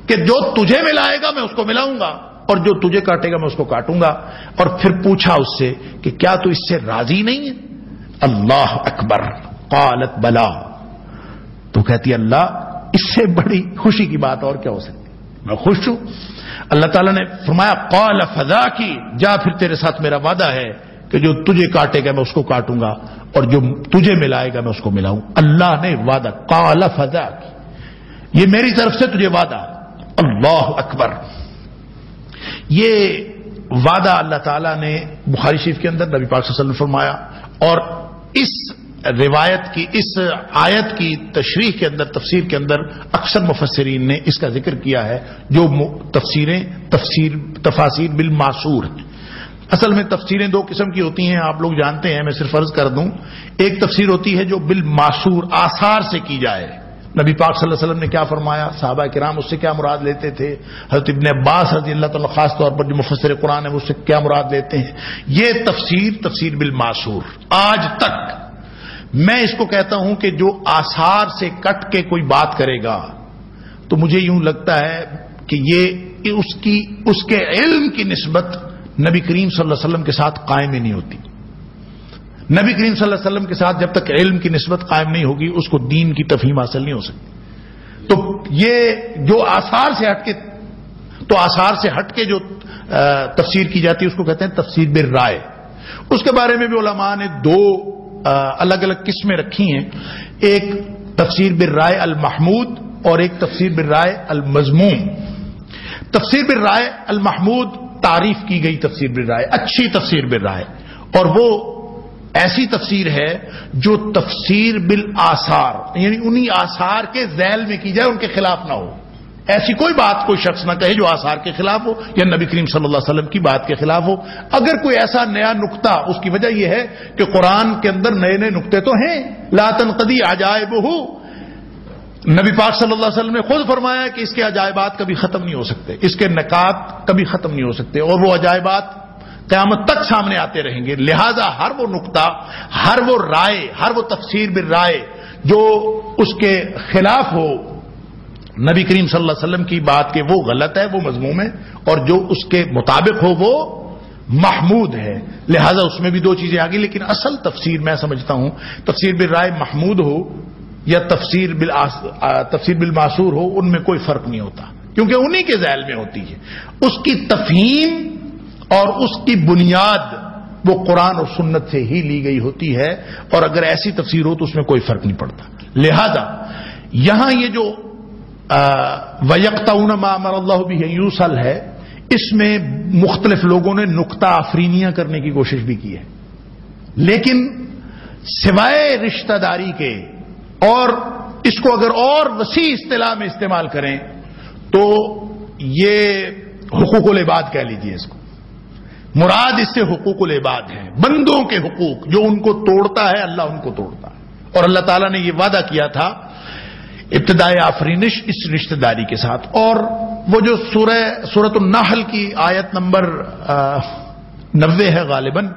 A: کہ جو تجھے ملائے گا میں اس کو ملاؤں گا اور جو تجھے کاٹے گا میں اس کو کاٹوں گا. اور پھر پوچھا اس سے کہ کیا تو اس سے راضی نہیں ہے؟ اللہ اکبر. قالت بلا، تو کہتی اللہ اس سے بڑی خوشی کی بات اور کیا ہو سکتی، میں خوش ہوں. اللہ تعالیٰ نے فرمایا، قال فذاکی، جا پھر تیرے ساتھ میرا وعدہ ہے کہ جو تجھے کاٹے گا میں اس کو کاٹوں گا اور جو تجھے ملائے گا میں اس کو ملاؤں. اللہ نے وعدہ، قال فذاکی، یہ میری طرف سے تجھے وعدہ. اللہ اکبر. یہ وعدہ اللہ تعالیٰ نے بخاری شریف کے اندر نبی پاک صلی اللہ علیہ وسلم نے فرمایا، اور اس روایت کی، اس آیت کی تشریح کے اندر، تفسیر کے اندر اکثر مفسرین نے اس کا ذکر کیا ہے، جو تفاسیر بالماسور ہیں. اصل میں تفسیریں دو قسم کی ہوتی ہیں، آپ لوگ جانتے ہیں، میں صرف عرض کر دوں. ایک تفسیر ہوتی ہے جو بالماسور، آثار سے کی جائے. نبی پاک صلی اللہ علیہ وسلم نے کیا فرمایا، صحابہ کرام اس سے کیا مراد لیتے تھے، حضرت ابن عباس رضی اللہ تعالیٰ خاص طور پر جو مفسر قرآن ہے وہ اس سے کیا مراد لیتے ہیں. یہ تفسیر بالماسور. آج تک میں اس کو کہتا ہوں کہ جو آثار سے کٹ کے کوئی بات کرے گا تو مجھے یوں لگتا ہے کہ یہ اس کے علم کی نسبت نبی کریم صلی اللہ علیہ وسلم کے ساتھ قائم ہی نہیں ہوتی. نبی کریم صلی اللہ علیہ وسلم کے ساتھ جب تک علم کی نسبت قائم نہیں ہوگی اس کو دین کی تفہیم حاصل نہیں ہو سکتی. تو یہ جو آثار سے ہٹ کے جو تفسیر کی جاتی ہے اس کو کہتے ہیں تفسیر بالرائے. اس کے بارے میں بھی علماء نے دو الگ الگ قسمیں رکھی ہیں، ایک تفسیر بالرائے المحمود اور ایک تفسیر بالرائے المذموم. تفسیر بالرائے المحمود تعریف کی گئی تفسیر بالرائے، اچھی تفسیر بالرائے، اور وہ ایسی تفسیر ہے جو تفسیر بالآثار، یعنی انہی آثار کے ذیل میں کی جائے، ان کے خلاف نہ ہو. ایسی کوئی بات کوئی شخص نہ کہے جو آثار کے خلاف ہو یا نبی کریم صلی اللہ علیہ وسلم کی بات کے خلاف ہو. اگر کوئی ایسا نیا نقطہ، اس کی وجہ یہ ہے کہ قرآن کے اندر نئے نئے نقطے تو ہیں. لا تنقضی عجائبہ، نبی پاک صلی اللہ علیہ وسلم نے خود فرمایا کہ اس کے عجائبات کبھی ختم نہیں ہو سکتے، اس کے نکات کبھی ختم نہیں ہو سکتے، اور وہ عجائبات قیامت تک سامنے آتے رہیں گے. لہذا ہر وہ نقطہ، ہر وہ رائے، ہر وہ تفسیر بالرائے جو اس کے خلاف ہو نبی کریم صلی اللہ علیہ وسلم کی بات کے، وہ غلط ہے، وہ مذموم ہے، اور جو اس کے مطابق ہو وہ محمود ہے. لہذا اس میں بھی دو چیزیں آ گئی. لیکن اصل تفسیر میں سمجھتا ہوں تفسیر بالرائے محمود ہو یا تفسیر بالماسور ہو، ان میں کوئی فرق نہیں ہوتا، کیونکہ انہی کے ذیل میں ہوتی ہے. اس کی تفہیم اور اس کی بنیاد وہ قرآن اور سنت سے ہی لی گئی ہوتی ہے، اور اگر ایسی تفسیر ہو تو اس میں کوئی فرق نہیں پڑتا۔ لہذا یہاں یہ جو وَيَقْطَعُونَ مَا أَمَرَ اللَّهُ بِهِ أَن يُوصَلَ ہے، اس میں مختلف لوگوں نے نکتہ آفرینیاں کرنے کی کوشش بھی کی ہے، لیکن سوائے رشتہ داری کے اور اس کو اگر اور وسیع اصطلاح میں استعمال کریں تو یہ حقوق العباد کہہ لیجیے اس کو۔ مراد اس سے حقوق العباد ہیں، بندوں کے حقوق، جو ان کو توڑتا ہے اللہ ان کو توڑتا ہے، اور اللہ تعالیٰ نے یہ وعدہ کیا تھا ابتدائی آفرینش اس رشتہ داری کے ساتھ۔ اور وہ جو سورۃ النحل کی آیت نمبر 90 ہے غالباً،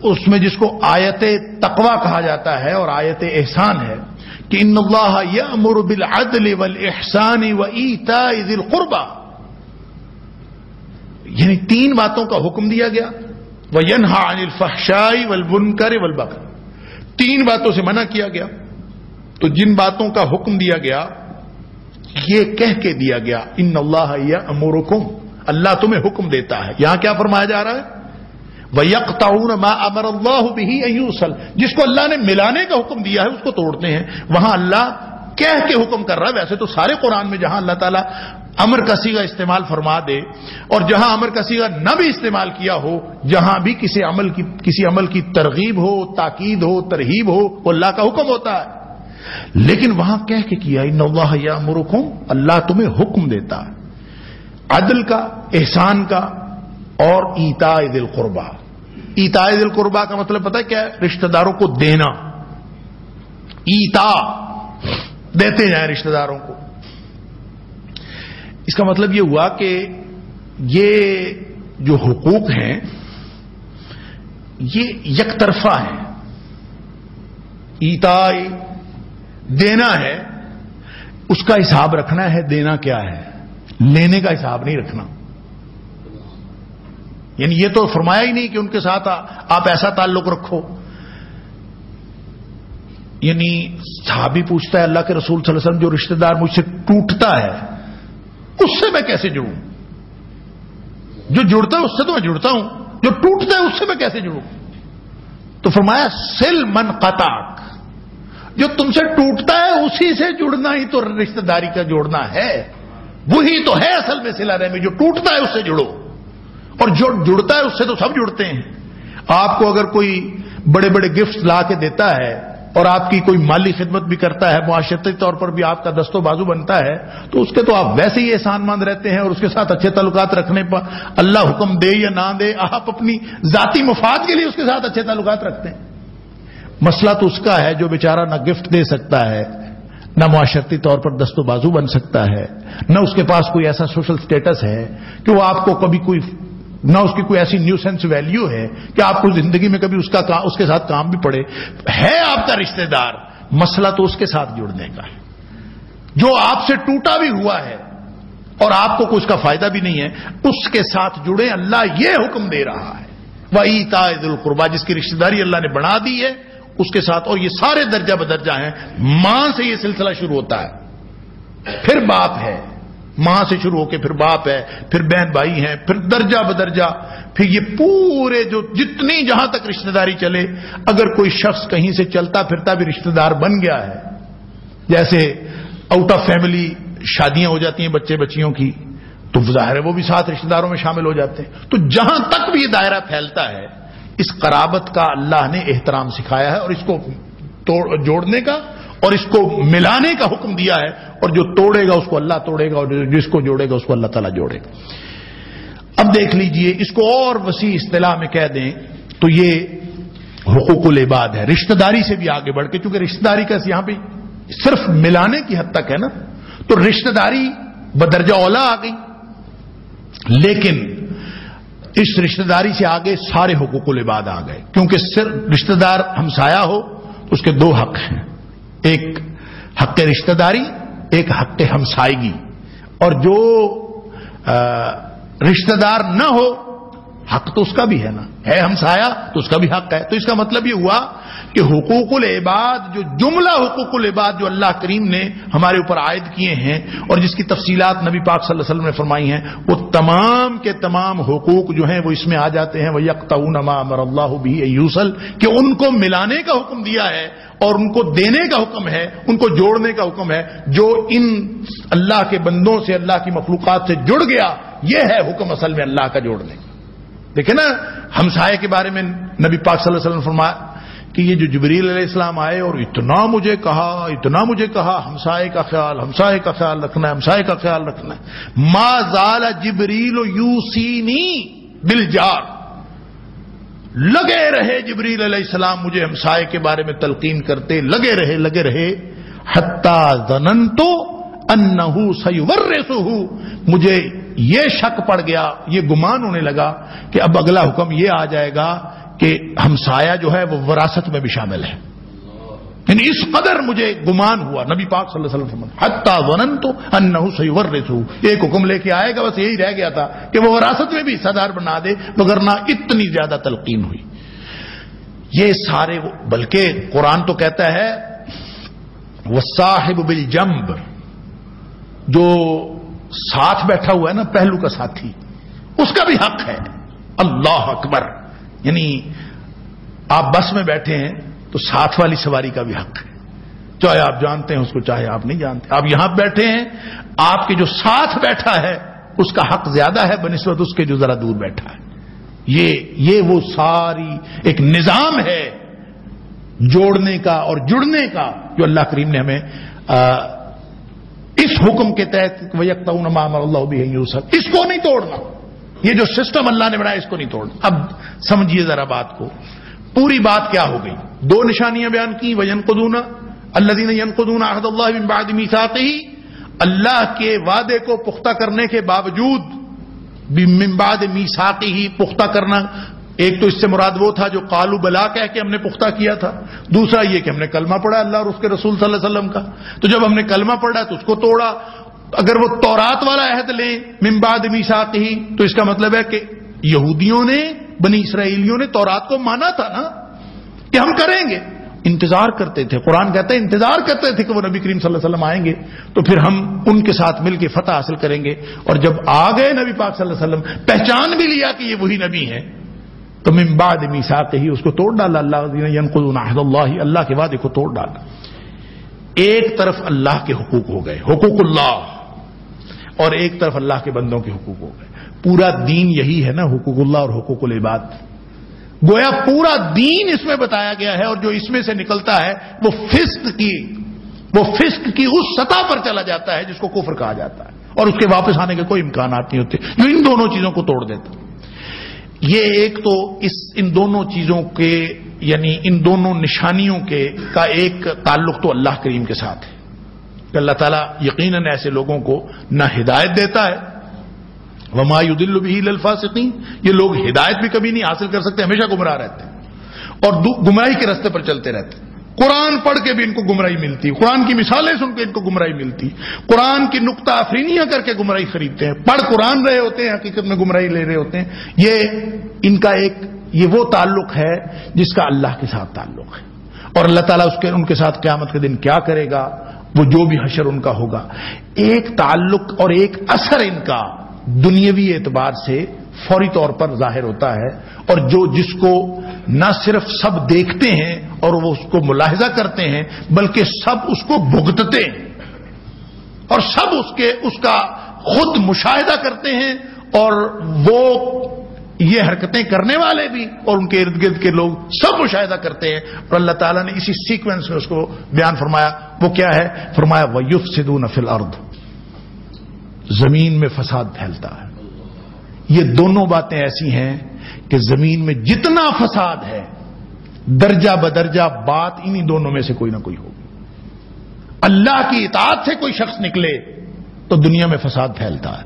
A: اس میں جس کو آیت تقوی کہا جاتا ہے اور آیت احسان ہے کہ ان اللہ یأمر بالعدل والاحسان وایتاء ذی القربى، یعنی تین باتوں کا حکم دیا گیا، وینہی عن الفحشاء والمنکر والبغی، تین باتوں سے منع کیا گیا۔ تو جن باتوں کا حکم دیا گیا یہ کہہ کے دیا گیا ان اللہ یأمرکم، اللہ تمہیں حکم دیتا ہے۔ یہاں کیا فرمایا جا رہا ہے؟ وَيَقْطَعُونَ مَا أَمَرَ اللَّهُ بِهِ أَن يُوصَلَ، جس کو اللہ نے ملانے کا حکم دیا ہے اس کو توڑتے ہیں۔ وہاں اللہ کہہ کے حکم کر رہا ہے۔ ویسے تو سارے قرآن میں جہاں اللہ تعالیٰ امر کا صیغہ استعمال فرما دے اور جہاں امر کا صیغہ نہ بھی استعمال کیا ہو، جہاں بھی کسی عمل کی ترغیب ہو، تاکید ہو، ترہیب ہو، وہ اللہ کا حکم ہوتا ہے، لیکن وہاں کہہ کے کیا ان اللہ یامرکم، اللہ تمہیں حکم دیتا ہے عدل کا، احسان کا اور ایتاء ذی القربى۔ ایتاء ذی القربى کا مطلب پتہ ہے کیا ہے؟ رشتہ داروں کو دینا، ایتاء دیتے جائیں رشتہ داروں کو۔ اس کا مطلب یہ ہوا کہ یہ جو حقوق ہیں یہ یک طرفہ ہیں، ایتاء دینا ہے، اس کا حساب رکھنا ہے، دینا کیا ہے، لینے کا حساب نہیں رکھنا۔ یعنی یہ تو فرمایا ہی نہیں کہ ان کے ساتھ آپ ایسا تعلق رکھو۔ یعنی صحابی پوچھتا ہے اللہ کے رسول صلی اللہ علیہ وسلم جو رشتہ دار مجھ سے ٹوٹتا ہے اس سے میں کیسے جڑوں؟ جو جڑتا ہے اس سے تو میں جڑتا ہوں، جو ٹوٹتا ہے اس سے میں کیسے جڑوں؟ تو فرمایا سل من قطعک، جو تم سے ٹوٹتا ہے اسی سے جڑنا ہی تو رشتہ داری کا جوڑنا ہے، وہی تو ہے اصل میں صلہ رحمی، جو ٹوٹتا ہے اس سے جڑو، اور جو جڑتا ہے اس سے تو سب جڑتے ہیں۔ آپ کو اگر کوئی بڑے بڑے گفٹ لا کے دیتا ہے اور آپ کی کوئی مالی خدمت بھی کرتا ہے، معاشرتی طور پر بھی آپ کا دست و بازو بنتا ہے، تو اس کے تو آپ ویسے ہی احسان مند رہتے ہیں، اور اس کے ساتھ اچھے تعلقات رکھنے پر اللہ حکم دے یا نہ دے آپ اپنی ذاتی مفاد کے لیے اس کے ساتھ اچھے تعلقات رکھتے ہیں۔ مسئلہ تو اس کا ہے جو بیچارہ نہ گفٹ دے سکتا ہے، نہ معاشرتی طور پر دست و بازو بن سکتا ہے، نہ اس کے پاس کوئی ایسا سوشل سٹیٹس ہے کہ وہ آپ کو کبھی کوئی، نہ اس کی کوئی ایسی نیو سینس ویلیو ہے کہ آپ کو زندگی میں کبھی اس کے ساتھ کام بھی پڑے، ہے آپ کا رشتہ دار، مسئلہ تو اس کے ساتھ جڑنے کا ہے جو آپ سے ٹوٹا بھی ہوا ہے اور آپ کو کچھ کا فائدہ بھی نہیں ہے، اس کے ساتھ جڑے۔ اللہ یہ حکم دے رہا ہے وَإِيتَاءِ ذِي الْقُرْبَى، جس کی رشتہ داری اللہ نے بنا دی ہے اس کے ساتھ، اور یہ سارے درجہ بدرجہ ہیں۔ ماں سے یہ سلسلہ شروع ہوتا ہے، پھر باپ ہے، ماں سے شروع ہو کے پھر باپ ہے، پھر بہن بھائی ہیں، پھر درجہ بدرجہ، پھر یہ پورے جو جتنی جہاں تک رشتہ داری چلے، اگر کوئی شخص کہیں سے چلتا پھرتا بھی رشتہ دار بن گیا ہے، جیسے آؤٹ آف فیملی شادیاں ہو جاتی ہیں بچے بچیوں کی، تو ظاہر ہے وہ بھی ساتھ رشتہ داروں میں شامل ہو جاتے ہیں۔ تو جہاں تک بھی یہ دائرہ پھیلتا ہے، اس قرابت کا اللہ نے احترام سکھایا ہے، اور اس کو جوڑنے کا اور اس کو ملانے کا حکم دیا ہے، اور جو توڑے گا اس کو اللہ توڑے گا، اور جس کو جوڑے گا اس کو اللہ تعالیٰ جوڑے گا۔ اب دیکھ لیجئے، اس کو اور وسیع اصطلاح میں کہہ دیں تو یہ حقوق العباد ہے، رشتہ داری سے بھی آگے بڑھ کے، چونکہ رشتہ داری کا یہاں پہ صرف ملانے کی حد تک ہے نا، تو رشتہ داری بدرجہ اولا آ گئی، لیکن اس رشتہ داری سے آگے سارے حقوق العباد آ گئے، کیونکہ صرف رشتہ دار ہمسایہ ہو تو اس کے دو حق ہیں، ایک حق رشتہ داری، ایک حق ہمسائیگی، اور جو رشتہ دار نہ ہو حق تو اس کا بھی ہے نا، ہے ہمسایہ تو اس کا بھی حق ہے۔ تو اس کا مطلب یہ ہوا کہ حقوق العباد جو جملہ حقوق العباد جو اللہ کریم نے ہمارے اوپر عائد کیے ہیں اور جس کی تفصیلات نبی پاک صلی اللہ علیہ وسلم نے فرمائی ہیں، وہ تمام کے تمام حقوق جو ہیں وہ اس میں آ جاتے ہیں. وَيَقْطَعُونَ مَا أَمَرَ اللَّهُ بِهِ أَن يُوصَلَ، کہ ان کو ملانے کا حکم دیا ہے اور ان کو دینے کا حکم ہے، ان کو جوڑنے کا حکم ہے. جو ان اللہ کے بندوں سے، اللہ کی مخلوقات سے جڑ گیا، یہ ہے حکم اصل میں اللہ کا جوڑنے کا. دیکھیں نا، ہمسائے کے بارے میں نبی پاک صلی اللہ علیہ وسلم نے فرمایا کہ یہ جو جبریل علیہ السلام آئے اور اتنا مجھے کہا ہمسائے کا خیال رکھنا ہے، ہمسائے کا خیال رکھنا ہے. ما زال جبریل یوصینی بالجار، لگے رہے جبریل علیہ السلام مجھے ہمسائے کے بارے میں تلقین کرتے، لگے رہے حتی ظننت انہ سیورثہ، مجھے یہ شک پڑ گیا، یہ گمان ہونے لگا کہ اب اگلا حکم یہ آ جائے گا کہ ہمسایہ جو ہے وہ وراثت میں بھی شامل ہے. یعنی اس قدر مجھے گمان ہوا. نبی پاک صلی اللہ علیہ وسلم حتی ظننت انہ سیورثہ، ایک حکم لے کے آئے گا، بس یہی رہ گیا تھا کہ وہ وراثت میں بھی حصہ دار بنا دے، وگرنہ اتنی زیادہ تلقین ہوئی. یہ سارے، بلکہ قرآن تو کہتا ہے والصاحب بالجنب، جو ساتھ بیٹھا ہوا ہے نا، پہلو کا ساتھی، اس کا بھی حق ہے. اللہ اکبر. یعنی آپ بس میں بیٹھے ہیں تو ساتھ والی سواری کا بھی حق ہے، چاہے آپ جانتے ہیں اس کو چاہے آپ نہیں جانتے. آپ یہاں بیٹھے ہیں، آپ کے جو ساتھ بیٹھا ہے اس کا حق زیادہ ہے بنسبت اس کے جو ذرا دور بیٹھا ہے. یہ وہ ساری ایک نظام ہے جوڑنے کا اور جڑنے کا جو اللہ کریم نے ہمیں اس حکم کے تحت وَيَقْطَعُونَ مَا أَمَرَ اللَّهُ بِهِ أَن يُوصَلَ، اس کو نہیں توڑنا. یہ جو سسٹم اللہ نے بنایا اس کو نہیں توڑنا. اب سمجھیے ذرا بات کو، پوری بات کیا ہو گئی. دو نشانیاں بیان کی، وَيَنقُضُونَ الَّذِينَ يَنقُضُونَ عَهْدَ اللَّهِ مِن بَعْدِ مِيثَاقِهِ، اللہ کے وعدے کو پختہ کرنے کے باوجود، من بعد میثاقہ، پختہ کرنا. ایک تو اس سے مراد وہ تھا جو قالوا بلا کہہ کے ہم نے پختہ کیا تھا، دوسرا یہ کہ ہم نے کلمہ پڑھا اللہ اور اس کے رسول صلی اللہ علیہ وسلم کا. تو جب ہم نے کلمہ پڑھا تو اس کو توڑا. اگر وہ تورات والا عہد لیں من بعد میثاقہ، تو اس کا مطلب ہے کہ یہودیوں نے، بنی اسرائیلیوں نے تورات کو مانا تھا نا کہ ہم کریں گے. انتظار کرتے تھے، قرآن کہتا ہے انتظار کرتے تھے کہ وہ نبی کریم صلی اللہ علیہ وسلم آئیں گے تو پھر ہم ان کے ساتھ مل کے فتح حاصل کریں گے. اور جب آ گئے نبی پاک صلی اللہ علیہ وسلم، پہچان بھی لیا کہ یہ وہی نبی ہیں، تو من بعد میثاقہ ہی اس کو توڑ ڈالا. الذین ینقضون عہد اللہ، اللہ کے وعدے کو توڑ ڈالا. ایک طرف اللہ کے حقوق ہو گئے، حقوق اللہ، اور ایک طرف اللہ کے بندوں کے حقوق ہو گئے. پورا دین یہی ہے نا، حقوق اللہ اور حقوق العباد. گویا پورا دین اس میں بتایا گیا ہے، اور جو اس میں سے نکلتا ہے وہ فسق کی اس سطح پر چلا جاتا ہے جس کو کفر کہا جاتا ہے، اور اس کے واپس آنے کے کوئی امکانات نہیں ہوتے، جو ان دونوں چیزوں کو توڑ دیتا. یہ ایک تو ان دونوں چیزوں کے، یعنی ان دونوں نشانیوں کے کا ایک تعلق تو اللہ کریم کے ساتھ ہے کہ اللہ تعالیٰ یقیناً ایسے لوگوں کو نہ ہدایت دیتا ہے، وما يضل به الا الفاسقین، یہ لوگ ہدایت بھی کبھی نہیں حاصل کر سکتے، ہمیشہ گمراہ رہتے ہیں اور گمراہی کے راستے پر چلتے رہتے ہیں. قرآن پڑھ کے بھی ان کو گمراہی ملتی، قرآن کی مثالیں سن کے ان کو گمراہی ملتی، قرآن کی نقطہ افرینیاں کر کے گمراہی خریدتے ہیں، پڑھ قرآن رہے ہوتے ہیں، حقیقت میں گمراہی لے رہے ہوتے ہیں. یہ ان کا یہ وہ تعلق ہے جس کا اللہ کے ساتھ تعلق ہے، اور اللہ تعالیٰ ان کے ساتھ قیامت کے دن کیا کرے گا، وہ جو بھی حشر ان کا ہوگا. ایک تعلق اور ایک اثر ان کا دنیاوی اعتبار سے فوری طور پر ظاہر ہوتا ہے، اور جس کو نہ صرف سب دیکھتے ہیں اور وہ اس کو ملاحظہ کرتے ہیں، بلکہ سب اس کو بھگتتے ہیں اور سب اس کا خود مشاہدہ کرتے ہیں، اور وہ یہ حرکتیں کرنے والے بھی اور ان کے ارد گرد کے لوگ سب مشاہدہ کرتے ہیں. اور اللہ تعالیٰ نے اسی سیکوینس میں اس کو بیان فرمایا. وہ کیا ہے؟ فرمایا وَيُفْسِدُونَ فِي الْأَرْضِ، زمین میں فساد پھیلتا ہے. یہ دونوں باتیں ایسی ہیں کہ زمین میں جتنا فساد ہے درجہ بدرجہ بات انہی دونوں میں سے کوئی نہ کوئی ہوگی. اللہ کی اطاعت سے کوئی شخص نکلے تو دنیا میں فساد پھیلتا ہے،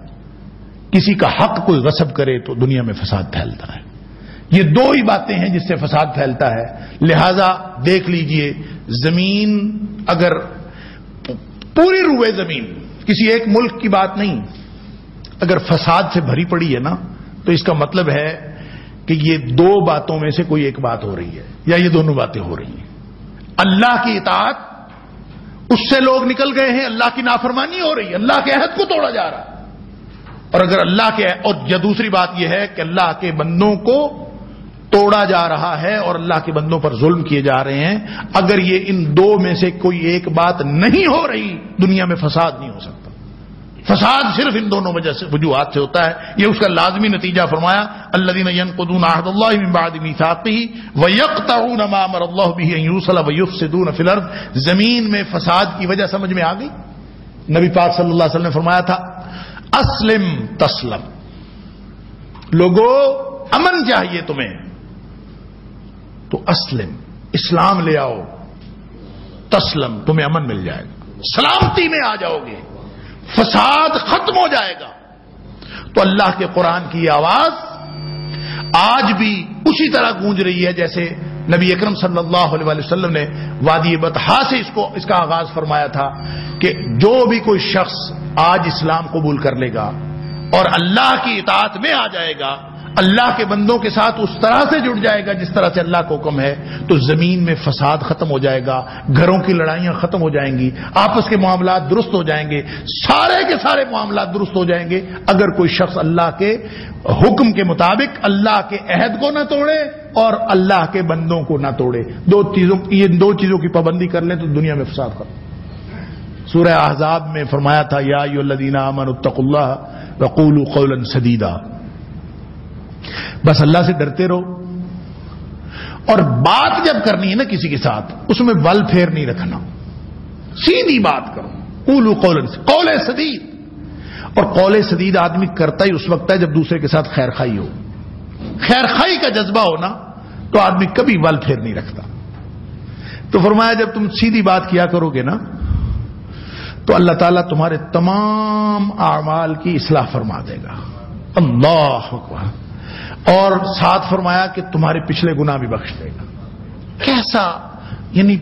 A: کسی کا حق کوئی غصب کرے تو دنیا میں فساد پھیلتا ہے. یہ دو ہی باتیں ہیں جس سے فساد پھیلتا ہے. لہذا دیکھ لیجئے، زمین اگر پوری روئے زمین، کسی ایک ملک کی بات نہیں، اگر فساد سے بھری پڑی ہے نا، تو اس کا مطلب ہے کہ کہ یہ دو باتوں میں سے کوئی ایک بات ہو رہی ہے یا یہ دونوں باتیں ہو رہی ہیں. اللہ کی اطاعت، اس سے لوگ نکل گئے ہیں، اللہ کی نافرمانی ہو رہی ہے، اللہ کے عہد کو توڑا جا رہا ہے. اور اگر اللہ کے، اور یا دوسری بات یہ ہے کہ اللہ کے بندوں کو توڑا جا رہا ہے اور اللہ کے بندوں پر ظلم کیے جا رہے ہیں. اگر یہ ان دو میں سے کوئی ایک بات نہیں ہو رہی، دنیا میں فساد نہیں ہو سکتا. فساد صرف ان دونوں وجوہات سے ہوتا ہے. یہ اس کا لازمی نتیجہ فرمایا الذین ینقضون عہد اللہ من بعد میثاقہ ویقطعون ما امر اللہ بہ ان یوصل ویفسدون فی الارض. زمین میں فساد کی وجہ سمجھ میں آ گئی. نبی پاک صلی اللہ علیہ وسلم نے فرمایا تھا اسلم تسلم. لوگو امن چاہیے تمہیں تو اسلم، اسلام لے آؤ، تسلم، تمہیں امن مل جائے گا، سلامتی میں آ جاؤ گے، فساد ختم ہو جائے گا. تو اللہ کے قرآن کی آواز آج بھی اسی طرح گونج رہی ہے جیسے نبی اکرم صلی اللہ علیہ وسلم نے وادی بطحا سے اس کا آغاز فرمایا تھا کہ جو بھی کوئی شخص آج اسلام قبول کر لے گا اور اللہ کی اطاعت میں آ جائے گا، اللہ کے بندوں کے ساتھ اس طرح سے جڑ جائے گا جس طرح سے اللہ کا حکم ہے، تو زمین میں فساد ختم ہو جائے گا، گھروں کی لڑائیاں ختم ہو جائیں گی، آپس کے معاملات درست ہو جائیں گے، سارے کے سارے معاملات درست ہو جائیں گے اگر کوئی شخص اللہ کے حکم کے مطابق اللہ کے عہد کو نہ توڑے اور اللہ کے بندوں کو نہ توڑے. یہ دو چیزوں کی پابندی کر لیں تو دنیا میں فساد ختم. سورہ احزاب میں فرمایا تھا یا ایھا الذین آمنوا اتقوا اللہ وقولوا قولا سدیدا. بس اللہ سے ڈرتے رہو، اور بات جب کرنی ہے نا کسی کے ساتھ اس میں ول پھیر نہیں رکھنا، سیدھی بات کرو. قولوا قولا، قول سدید. اور قول سدید آدمی کرتا ہی اس وقت ہے جب دوسرے کے ساتھ خیر خائی ہو. خیر خائی کا جذبہ ہونا تو آدمی کبھی ول پھیر نہیں رکھتا. تو فرمایا جب تم سیدھی بات کیا کرو گے نا تو اللہ تعالیٰ تمہارے تمام اعمال کی اصلاح فرما دے گا. اللہ اکبر. اور ساتھ فرمایا کہ تمہارے پچھلے گناہ بھی بخش دے گا. کیسا، یعنی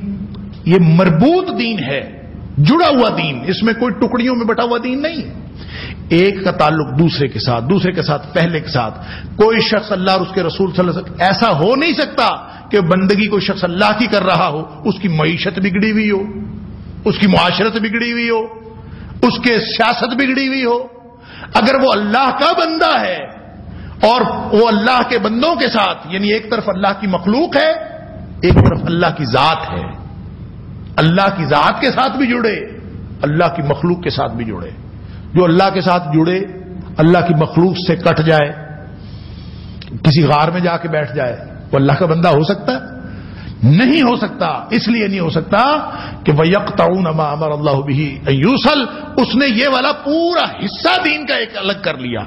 A: یہ مربوط دین ہے، جڑا ہوا دین، اس میں کوئی ٹکڑیوں میں بٹا ہوا دین نہیں ہے. ایک کا تعلق دوسرے کے ساتھ، دوسرے کے ساتھ پہلے کے ساتھ. کوئی شخص اللہ اور اس کے رسول صلی اللہ علیہ وسلم، ایسا ہو نہیں سکتا کہ بندگی کوئی شخص اللہ کی کر رہا ہو، اس کی معیشت بگڑی ہوئی ہو، اس کی معاشرت بگڑی ہوئی ہو، اس کے سیاست بگڑی ہوئی ہو. اگر وہ اللہ کا بندہ ہے اور وہ اللہ کے بندوں کے ساتھ، یعنی ایک طرف اللہ کی مخلوق ہے، ایک طرف اللہ کی ذات ہے، اللہ کی ذات کے ساتھ بھی جڑے، اللہ کی مخلوق کے ساتھ بھی جڑے. جو اللہ کے ساتھ جڑے، اللہ کی مخلوق سے کٹ جائے، کسی غار میں جا کے بیٹھ جائے، وہ اللہ کا بندہ ہو سکتا ہے؟ نہیں ہو سکتا. اس لیے نہیں ہو سکتا کہ وَيَقْطَعُونَ مَا أَمَرَ اللَّهُ بِهِ أَن يُوصَلَ، اس نے یہ والا پورا حصہ دین کا ایک الگ کر لیا.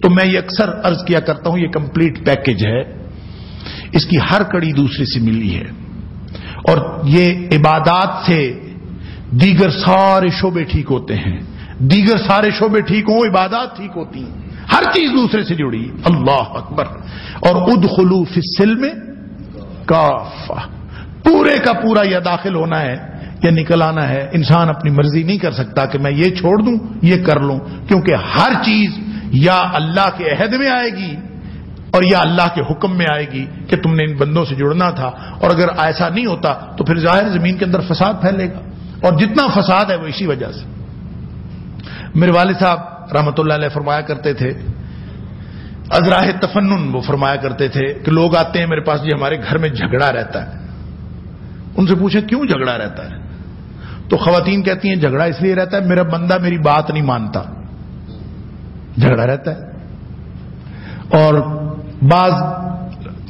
A: تو میں یہ اکثر عرض کیا کرتا ہوں، یہ کمپلیٹ پیکج ہے، اس کی ہر کڑی دوسرے سے ملی ہے. اور یہ عبادات سے دیگر سارے شعبے ٹھیک ہوتے ہیں، دیگر سارے شعبے ٹھیک ہوں، عبادات ٹھیک ہوتی ہیں، ہر چیز دوسرے سے جڑی. اللہ اکبر. اور ادخلوا فی السلم کافہ، پورے کا پورا یا داخل ہونا ہے یا نکل آنا ہے. انسان اپنی مرضی نہیں کر سکتا کہ میں یہ چھوڑ دوں یہ کر لوں، کیونکہ ہر چیز یا اللہ کے عہد میں آئے گی اور یا اللہ کے حکم میں آئے گی کہ تم نے ان بندوں سے جڑنا تھا. اور اگر ایسا نہیں ہوتا تو پھر ظاہر زمین کے اندر فساد پھیلے گا، اور جتنا فساد ہے وہ اسی وجہ سے. میرے والد صاحب رحمۃ اللہ علیہ فرمایا کرتے تھے، ازراہ تفنن وہ فرمایا کرتے تھے کہ لوگ آتے ہیں میرے پاس، جی ہمارے گھر میں جھگڑا رہتا ہے. ان سے پوچھیں کیوں جھگڑا رہتا ہے؟ تو خواتین کہتی ہیں جھگڑا اس لیے رہتا ہے میرا بندہ میری بات نہیں مانتا، جھگڑا رہتا ہے. اور بعض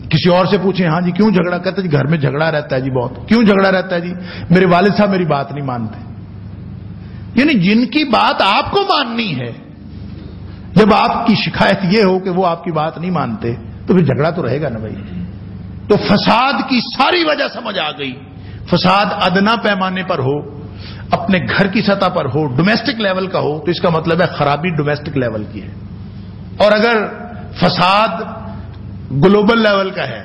A: کسی اور سے پوچھیں ہاں جی کیوں جھگڑا، کہتے ہیں جی گھر میں جھگڑا رہتا ہے جی بہت. کیوں جھگڑا رہتا ہے؟ جی میرے والد صاحب میری بات نہیں مانتے. یعنی جن کی بات آپ کو ماننی ہے، جب آپ کی شکایت یہ ہو کہ وہ آپ کی بات نہیں مانتے تو پھر جھگڑا تو رہے گا نا بھائی. تو فساد کی ساری وجہ سمجھ آ گئی. فساد ادنا پیمانے پر ہو، اپنے گھر کی سطح پر ہو، ڈومیسٹک لیول کا ہو، تو اس کا مطلب ہے خرابی ڈومیسٹک لیول کی ہے. اور اگر فساد گلوبل لیول کا ہے،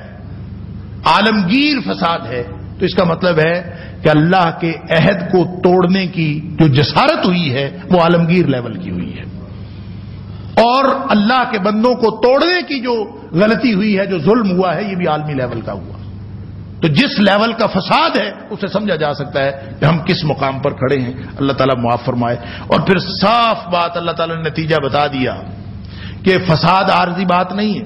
A: عالمگیر فساد ہے، تو اس کا مطلب ہے کہ اللہ کے عہد کو توڑنے کی جو جسارت ہوئی ہے وہ عالمگیر لیول کی ہوئی ہے. اور اللہ کے بندوں کو توڑنے کی جو غلطی ہوئی ہے، جو ظلم ہوا ہے، یہ بھی عالمی لیول کا ہوا. تو جس لیول کا فساد ہے اسے سمجھا جا سکتا ہے کہ ہم کس مقام پر کھڑے ہیں. اللہ تعالیٰ معاف فرمائے. اور پھر صاف بات اللہ تعالیٰ نے نتیجہ بتا دیا کہ فساد عارضی بات نہیں ہے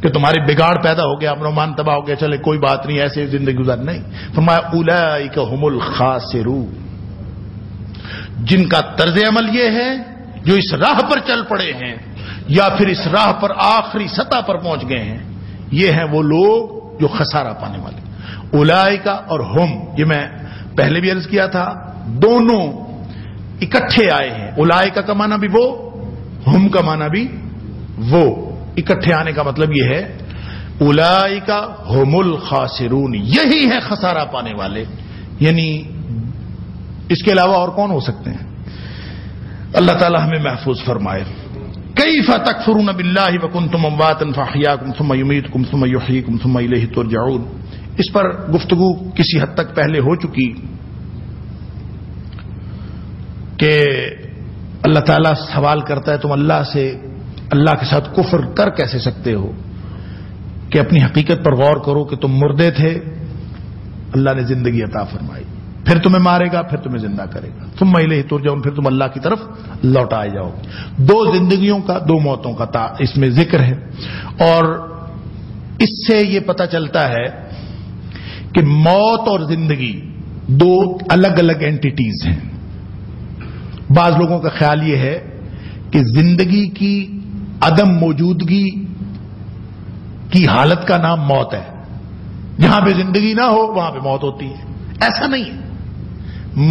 A: کہ تمہارے بگاڑ پیدا ہو گیا، امن و امان تباہ ہو گیا، چلے کوئی بات نہیں، ایسے زندگی گزار نہیں. فرمایا اولئک هم الخاسرون، جن کا طرز عمل یہ ہے جو اس راہ پر چل پڑے ہیں یا پھر اس راہ پر آخری سطح پر پہنچ گئے ہیں، یہ ہیں وہ لوگ جو خسارہ پانے والے. اولئک اور ہم، یہ میں پہلے بھی عرض کیا تھا، دونوں اکٹھے آئے ہیں. اولئک کا معنی بھی وہ، ہم کا معنی بھی وہ. اکٹھے آنے کا مطلب یہ ہے اولئک هم الخاسرون، یہی ہے خسارہ پانے والے. یعنی اس کے علاوہ اور کون ہو سکتے ہیں؟ اللہ تعالی ہمیں محفوظ فرمائے. کیف تکفرون باللہ وکنتم امواتا فاحیاکم ثم یمیتکم ثم یحییکم ثم الیہ ترجعون. اس پر گفتگو کسی حد تک پہلے ہو چکی کہ اللہ تعالیٰ سوال کرتا ہے تم اللہ سے، اللہ کے ساتھ کفر کر کیسے سکتے ہو، کہ اپنی حقیقت پر غور کرو کہ تم مردے تھے، اللہ نے زندگی عطا فرمائی، پھر تمہیں مارے گا، پھر تمہیں زندہ کرے گا، ثم الیہ ترجعون، پھر تم اللہ کی طرف لوٹائے جاؤ. دو زندگیوں کا، دو موتوں کا اس میں ذکر ہے. اور اس سے یہ پتہ چلتا ہے کہ موت اور زندگی دو الگ الگ اینٹیٹیز ہیں. بعض لوگوں کا خیال یہ ہے کہ زندگی کی عدم موجودگی کی حالت کا نام موت ہے. جہاں پہ زندگی نہ ہو وہاں پہ موت ہوتی ہے. ایسا نہیں ہے.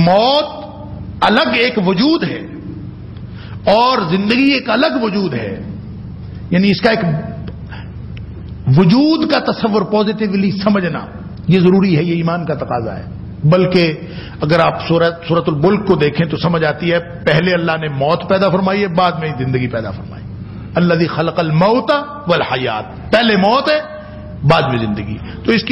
A: موت الگ ایک وجود ہے اور زندگی ایک الگ وجود ہے. یعنی اس کا ایک وجود کا تصور پازیٹیولی سمجھنا یہ ضروری ہے، یہ ایمان کا تقاضا ہے. بلکہ اگر آپ سورۃ الملک کو دیکھیں تو سمجھ آتی ہے پہلے اللہ نے موت پیدا فرمائی ہے، بعد میں زندگی پیدا فرمائی. الذی خلق الموت والحیات، پہلے موت ہے بعد میں زندگی. تو اس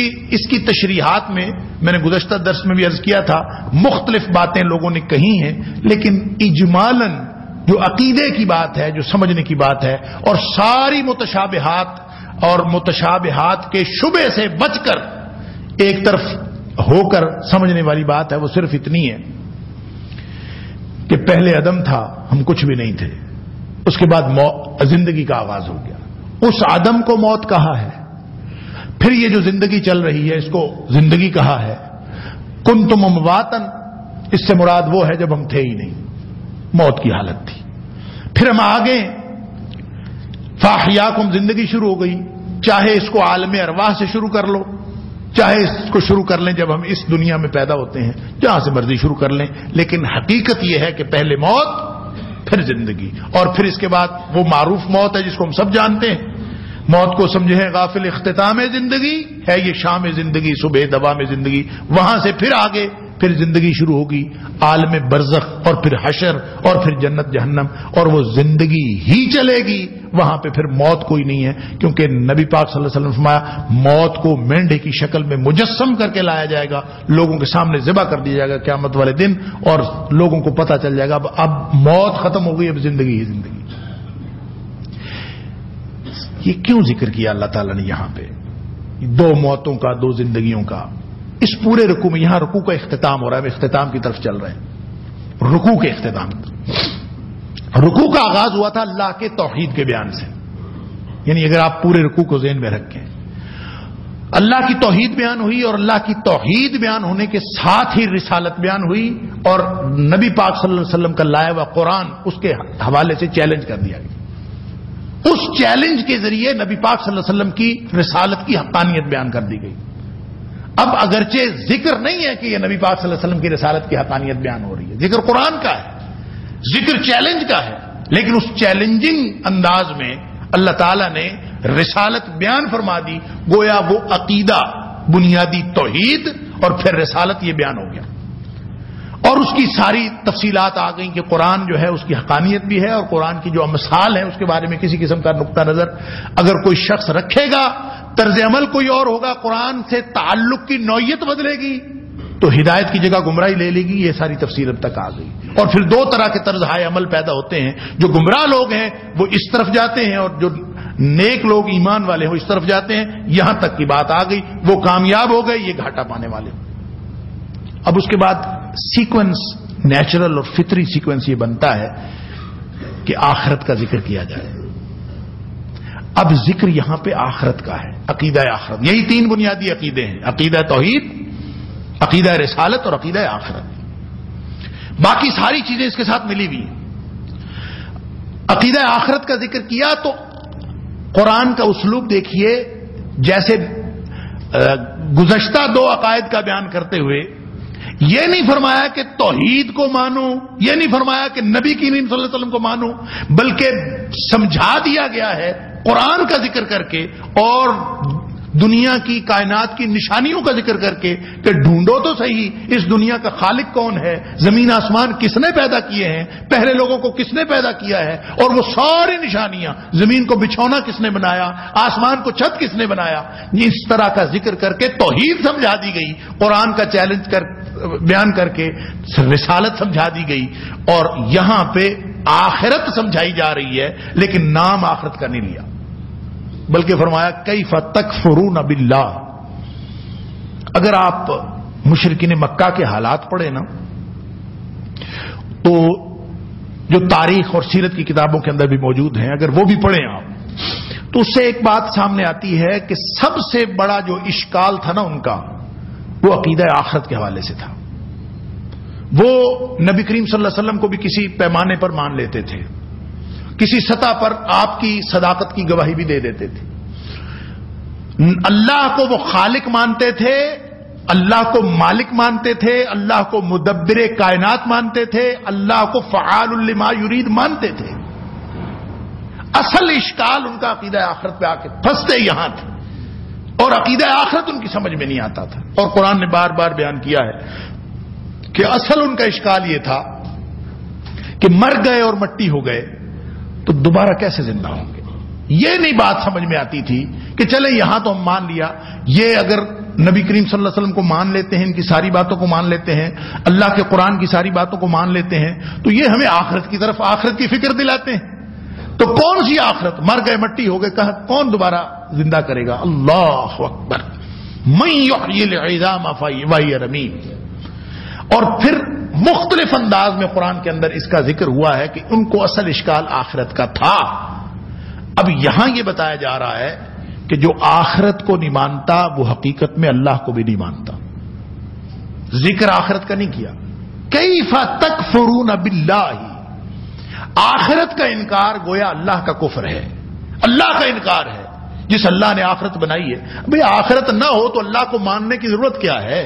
A: کی تشریحات میں نے گزشتہ درس میں بھی عرض کیا تھا، مختلف باتیں لوگوں نے کہی ہیں، لیکن اجمالاً جو عقیدے کی بات ہے، جو سمجھنے کی بات ہے، اور ساری متشابہات اور متشابہات کے شبہ سے بچ کر ایک طرف ہو کر سمجھنے والی بات ہے، وہ صرف اتنی ہے کہ پہلے عدم تھا، ہم کچھ بھی نہیں تھے، اس کے بعد زندگی کا آغاز ہو گیا. اس عدم کو موت کہا ہے. پھر یہ جو زندگی چل رہی ہے اس کو زندگی کہا ہے. کنتم امواتا، اس سے مراد وہ ہے جب ہم تھے ہی نہیں، موت کی حالت تھی. پھر ہم آگے فاحیاکم، زندگی شروع ہو گئی. چاہے اس کو عالم ارواح سے شروع کر لو، چاہے اس کو شروع کر لیں جب ہم اس دنیا میں پیدا ہوتے ہیں، جہاں سے مرضی شروع کر لیں، لیکن حقیقت یہ ہے کہ پہلے موت پھر زندگی. اور پھر اس کے بعد وہ معروف موت ہے جس کو ہم سب جانتے ہیں. موت کو سمجھے ہیں غافل اختتام زندگی ہے، یہ شام زندگی، صبح دوا میں زندگی. وہاں سے پھر آگے پھر زندگی شروع ہوگی، عالم برزخ، اور پھر حشر، اور پھر جنت جہنم، اور وہ زندگی ہی چلے گی. وہاں پہ پھر موت کوئی نہیں ہے، کیونکہ نبی پاک صلی اللہ علیہ وسلم نے فرمایا موت کو مینڈے کی شکل میں مجسم کر کے لایا جائے گا، لوگوں کے سامنے ذبح کر دیا جائے گا قیامت والے دن، اور لوگوں کو پتہ چل جائے گا اب موت ختم ہو گئی، اب زندگی ہی زندگی. یہ کیوں ذکر کیا اللہ تعالیٰ نے یہاں پہ؟ دو موتوں کا، دو زندگیوں کا. اس پورے رکوع میں، یہاں رکوع کا اختتام ہو رہا ہے، اختتام کی طرف چل رہے ہیں. رکوع کے اختتام، رکوع کا آغاز ہوا تھا اللہ کے توحید کے بیان سے. یعنی اگر آپ پورے رکوع کو ذہن میں رکھیں، اللہ کی توحید بیان ہوئی، اور اللہ کی توحید بیان ہونے کے ساتھ ہی رسالت بیان ہوئی، اور نبی پاک صلی اللہ علیہ وسلم کا لایا ہوا قرآن اس کے حوالے سے چیلنج کر دیا گیا. اس چیلنج کے ذریعے نبی پاک صلی اللہ علیہ وسلم کی رسالت کی حقانیت بیان کر دی گئی. اب اگرچہ ذکر نہیں ہے کہ یہ نبی پاک صلی اللہ علیہ وسلم کی رسالت کی حقانیت بیان ہو رہی ہے، ذکر قرآن کا ہے، ذکر چیلنج کا ہے، لیکن اس چیلنجنگ انداز میں اللہ تعالیٰ نے رسالت بیان فرما دی. گویا وہ عقیدہ، بنیادی توحید، اور پھر رسالت، یہ بیان ہو گیا. اور اس کی ساری تفصیلات آ گئیں کہ قرآن جو ہے اس کی حقانیت بھی ہے، اور قرآن کی جو امثال ہے اس کے بارے میں کسی قسم کا نقطہ نظر اگر کوئی شخص رکھے گا، طرز عمل کوئی اور ہوگا، قرآن سے تعلق کی نوعیت بدلے گی، تو ہدایت کی جگہ گمراہی لے لے گی. یہ ساری تفصیل اب تک آ گئی. اور پھر دو طرح کے طرز عمل پیدا ہوتے ہیں. جو گمراہ لوگ ہیں وہ اس طرف جاتے ہیں اور جو نیک لوگ ایمان والے ہیں وہ اس طرف جاتے ہیں. یہاں تک کی بات آ گئی. وہ کامیاب ہو گئے, یہ گھاٹا پانے والے. اب اس کے بعد سیکوینس, نیچرل اور فطری سیکوینس یہ بنتا ہے کہ آخرت کا ذکر کیا جائے. اب ذکر یہاں پہ آخرت کا ہے, عقیدہ آخرت. یہی تین بنیادی عقیدے ہیں, عقیدہ توحید, عقیدہ رسالت اور عقیدہ آخرت. باقی ساری چیزیں اس کے ساتھ ملی ہوئی ہیں. عقیدہ آخرت کا ذکر کیا تو قرآن کا اسلوب دیکھیے. جیسے گزشتہ دو عقائد کا بیان کرتے ہوئے یہ نہیں فرمایا کہ توحید کو مانو, یہ نہیں فرمایا کہ نبی کریم صلی اللہ علیہ وسلم کو مانو, بلکہ سمجھا دیا گیا ہے قرآن کا ذکر کر کے اور دنیا کی کائنات کی نشانیوں کا ذکر کر کے کہ ڈھونڈو تو صحیح اس دنیا کا خالق کون ہے, زمین آسمان کس نے پیدا کیے ہیں, پہلے لوگوں کو کس نے پیدا کیا ہے, اور وہ ساری نشانیاں, زمین کو بچھونا کس نے بنایا, آسمان کو چھت کس نے بنایا, اس طرح کا ذکر کر کے توحید سمجھا دی گئی. قرآن کا چیلنج بیان کر کے رسالت سمجھا دی گئی. اور یہاں پہ آخرت سمجھائی جا رہی ہے لیکن نام آخرت کا نہیں لیا, بلکہ فرمایا کیف تکفرون باللہ. اگر آپ مشرکین مکہ کے حالات پڑھیں نا تو جو تاریخ اور سیرت کی کتابوں کے اندر بھی موجود ہیں, اگر وہ بھی پڑھیں آپ تو اس سے ایک بات سامنے آتی ہے کہ سب سے بڑا جو اشکال تھا نا ان کا, وہ عقیدہ آخرت کے حوالے سے تھا. وہ نبی کریم صلی اللہ علیہ وسلم کو بھی کسی پیمانے پر مان لیتے تھے, کسی سطح پر آپ کی صداقت کی گواہی بھی دے دیتے تھے. اللہ کو وہ خالق مانتے تھے, اللہ کو مالک مانتے تھے, اللہ کو مدبر کائنات مانتے تھے, اللہ کو فعال لما یرید مانتے تھے. اصل اشکال ان کا عقیدہ آخرت پہ آ کے پھنستے یہاں تھے, اور عقیدہ آخرت ان کی سمجھ میں نہیں آتا تھا. اور قرآن نے بار بار بیان کیا ہے کہ اصل ان کا اشکال یہ تھا کہ مر گئے اور مٹی ہو گئے تو دوبارہ کیسے زندہ ہوں گے. یہ نہیں بات سمجھ میں آتی تھی کہ چلے یہاں تو ہم مان لیا, یہ اگر نبی کریم صلی اللہ علیہ وسلم کو مان لیتے ہیں, ان کی ساری باتوں کو مان لیتے ہیں, اللہ کے قرآن کی ساری باتوں کو مان لیتے ہیں, تو یہ ہمیں آخرت کی طرف, آخرت کی فکر دلاتے ہیں. تو کون سی آخرت, مر گئے مٹی ہو گئے, کہا کون دوبارہ زندہ کرے گا. اللہ اکبر, من یحیی العظام وہی رمیم. اور پھر مختلف انداز میں قرآن کے اندر اس کا ذکر ہوا ہے کہ ان کو اصل اشکال آخرت کا تھا. اب یہاں یہ بتایا جا رہا ہے کہ جو آخرت کو نہیں مانتا وہ حقیقت میں اللہ کو بھی نہیں مانتا. ذکر آخرت کا نہیں کیا. کیف تکفرون باللہ, آخرت کا انکار گویا اللہ کا کفر ہے, اللہ کا انکار ہے. جس اللہ نے آخرت بنائی ہے, بھئی آخرت نہ ہو تو اللہ کو ماننے کی ضرورت کیا ہے.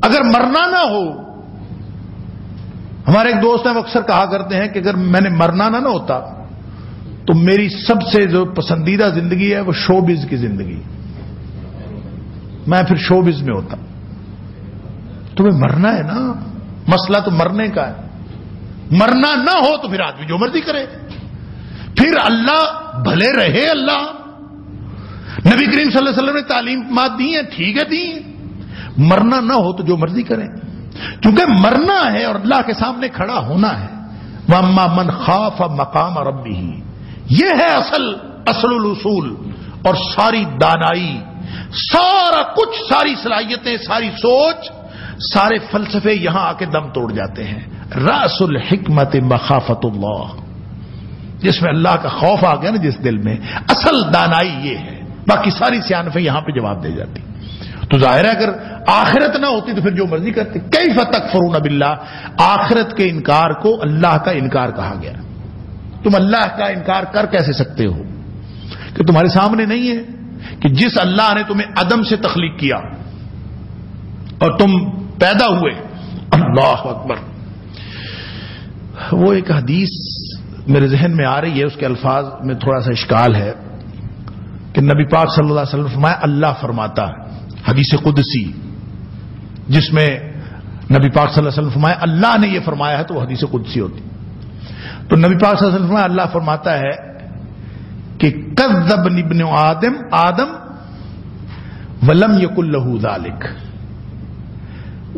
A: اگر مرنا نہ ہو, ہمارے ایک دوست ہیں وہ اکثر کہا کرتے ہیں کہ اگر میں نے مرنا نہ ہوتا تو میری سب سے جو پسندیدہ زندگی ہے وہ شوبز کی زندگی, میں پھر شوبز میں ہوتا. تمہیں مرنا ہے نا, مسئلہ تو مرنے کا ہے. مرنا نہ ہو تو پھر آدمی جو مرضی کرے, پھر اللہ بھلے رہے. اللہ نبی کریم صلی اللہ علیہ وسلم نے تعلیمات دی ہیں, ٹھیک ہے دی, مرنا نہ ہو تو جو مرضی کریں, کیونکہ مرنا ہے اور اللہ کے سامنے کھڑا ہونا ہے. وَأَمَّا مَنْ خَافَ مَقَامَ رَبِّهِ, یہ ہے اصل الاصول. اور ساری دانائی, سارا کچھ, ساری صلاحیتیں, ساری سوچ, سارے فلسفے یہاں آ کے دم توڑ جاتے ہیں. رأس الحکمت مخافت اللہ, جس میں اللہ کا خوف آ گیا نا جس دل میں, اصل دانائی یہ ہے. باقی ساری سیانفیں یہاں پہ جواب دے جاتی. تو ظاہر ہے اگر آخرت نہ ہوتی تو پھر جو مرضی کرتے. کیف تکفرون باللہ, آخرت کے انکار کو اللہ کا انکار کہا گیا. تم اللہ کا انکار کر کیسے سکتے ہو کہ تمہارے سامنے نہیں ہے کہ جس اللہ نے تمہیں عدم سے تخلیق کیا اور تم پیدا ہوئے. اللہ اکبر. وہ ایک حدیث میرے ذہن میں آ رہی ہے, اس کے الفاظ میں تھوڑا سا اشکال ہے کہ نبی پاک صلی اللہ علیہ وسلم فرمایا, اللہ فرماتا ہے, حدیث قدسی جس میں نبی پاک صلی اللہ علیہ وسلم فرمایا اللہ نے یہ فرمایا ہے تو وہ حدیث قدسی ہوتی. تو نبی پاک صلی اللہ علیہ وسلم فرمایا, اللہ فرماتا ہے کہ کذب ابن آدم ولم یکن لہ ذالک,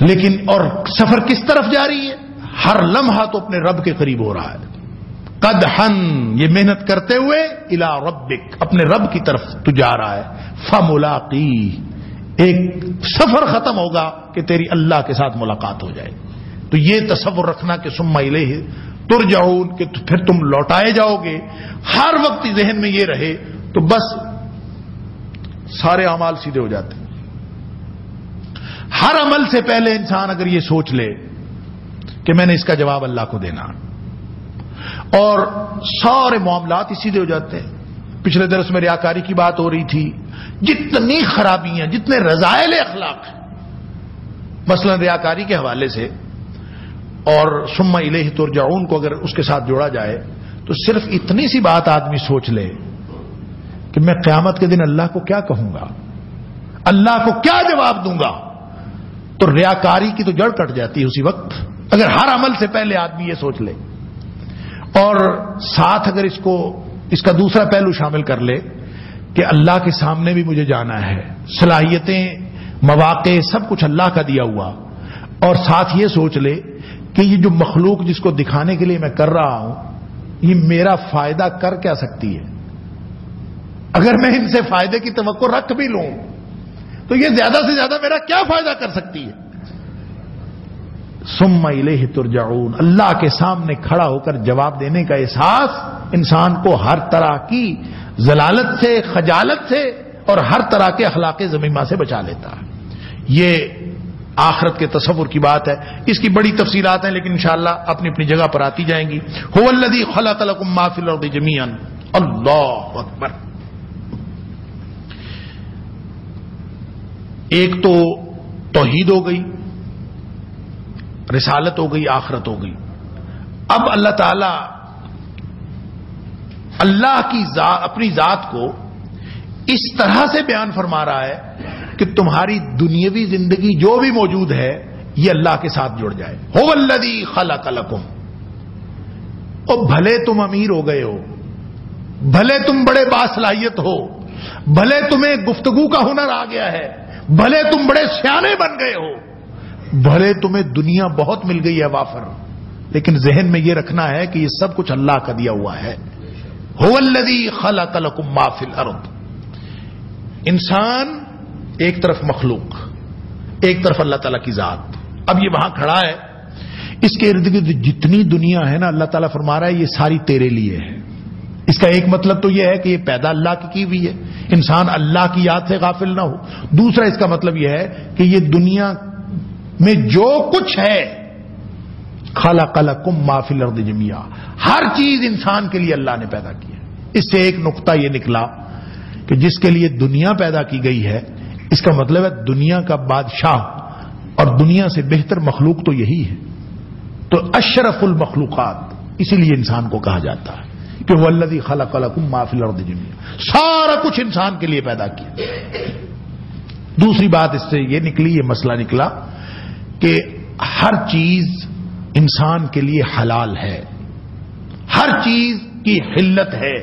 A: لیکن اور سفر کس طرف جاری ہے؟ ہر لمحہ تو اپنے رب کے قریب ہو رہا ہے. قدحن، یہ محنت کرتے ہوئے، الی ربک، اپنے رب کی طرف تو جا رہا ہے. فملاقی، ایک سفر ختم ہوگا کہ تیری اللہ کے ساتھ ملاقات ہو جائے. تو یہ تصور رکھنا کہ ثم الیہ ترجعون، کہ پھر تم لوٹائے جاؤ گے، ہر وقت ذہن میں یہ رہے تو بس سارے اعمال سیدھے ہو جاتے. ہر عمل سے پہلے انسان اگر یہ سوچ لے کہ میں نے اس کا جواب اللہ کو دینا، اور سارے معاملات ہی سیدھے ہو جاتے ہیں. پچھلے درس میں ریاکاری کی بات ہو رہی تھی. جتنی خرابیاں، جتنے رذائل اخلاق ہیں مثلا ریاکاری کے حوالے سے، اور ثم الیہ ترجعون کو اگر اس کے ساتھ جوڑا جائے تو صرف اتنی سی بات آدمی سوچ لے کہ میں قیامت کے دن اللہ کو کیا کہوں گا، اللہ کو کیا جواب دوں گا، تو ریاکاری کی تو جڑ کٹ جاتی ہے اسی وقت، اگر ہر عمل سے پہلے آدمی یہ سوچ لے. اور ساتھ اگر اس کا دوسرا پہلو شامل کر لے کہ اللہ کے سامنے بھی مجھے جانا ہے، صلاحیتیں، مواقع، سب کچھ اللہ کا دیا ہوا، اور ساتھ یہ سوچ لے کہ یہ جو مخلوق جس کو دکھانے کے لیے میں کر رہا ہوں، یہ میرا فائدہ کر کیا سکتی ہے. اگر میں ان سے فائدے کی توقع رکھ بھی لوں تو یہ زیادہ سے زیادہ میرا کیا فائدہ کر سکتی ہے. ثم الیہ ترجعون، اللہ کے سامنے کھڑا ہو کر جواب دینے کا احساس انسان کو ہر طرح کی ضلالت سے، خجالت سے، اور ہر طرح کے اخلاق ذمیمہ سے بچا لیتا ہے. یہ آخرت کے تصور کی بات ہے. اس کی بڑی تفصیلات ہیں لیکن انشاءاللہ اپنی اپنی جگہ پر آتی جائیں گی. هو الذی خلق لکم ما فی الارض جمیعا. اللہ اکبر. ایک تو توحید ہو گئی، رسالت ہو گئی، آخرت ہو گئی. اب اللہ تعالی اللہ کی اپنی ذات کو اس طرح سے بیان فرما رہا ہے کہ تمہاری دنیاوی زندگی جو بھی موجود ہے یہ اللہ کے ساتھ جڑ جائے. هو الذی خلق لکم. اور بھلے تم امیر ہو گئے ہو، بھلے تم بڑے باصلاحیت ہو، بھلے تمہیں گفتگو کا ہنر آ گیا ہے، بھلے تم بڑے سیانے بن گئے ہو، بھلے تمہیں دنیا بہت مل گئی ہے وافر، لیکن ذہن میں یہ رکھنا ہے کہ یہ سب کچھ اللہ کا دیا ہوا ہے. هو الذی خلق لکم ما فی الارض. انسان ایک طرف مخلوق، ایک طرف اللہ تعالیٰ کی ذات. اب یہ وہاں کھڑا ہے، اس کے ارد گرد جتنی دنیا ہے نا، اللہ تعالیٰ فرما رہا ہے یہ ساری تیرے لیے ہے. اس کا ایک مطلب تو یہ ہے کہ یہ پیدا اللہ کی ہوئی ہے، انسان اللہ کی یاد سے غافل نہ ہو. دوسرا اس کا مطلب یہ ہے کہ یہ دنیا میں جو کچھ ہے، خلق لکم ما فی الارض جمیعا، ہر چیز انسان کے لیے اللہ نے پیدا کی ہے. اس سے ایک نقطہ یہ نکلا کہ جس کے لیے دنیا پیدا کی گئی ہے، اس کا مطلب ہے دنیا کا بادشاہ اور دنیا سے بہتر مخلوق تو یہی ہے. تو اشرف المخلوقات اسی لیے انسان کو کہا جاتا ہے کہ هو الذی خلق لکم ما فی الارض جمیعا. سارا کچھ انسان کے لیے پیدا کیا. دوسری بات اس سے یہ نکلی، یہ مسئلہ نکلا کہ ہر چیز انسان کے لیے حلال ہے، ہر چیز کی حلت ہے،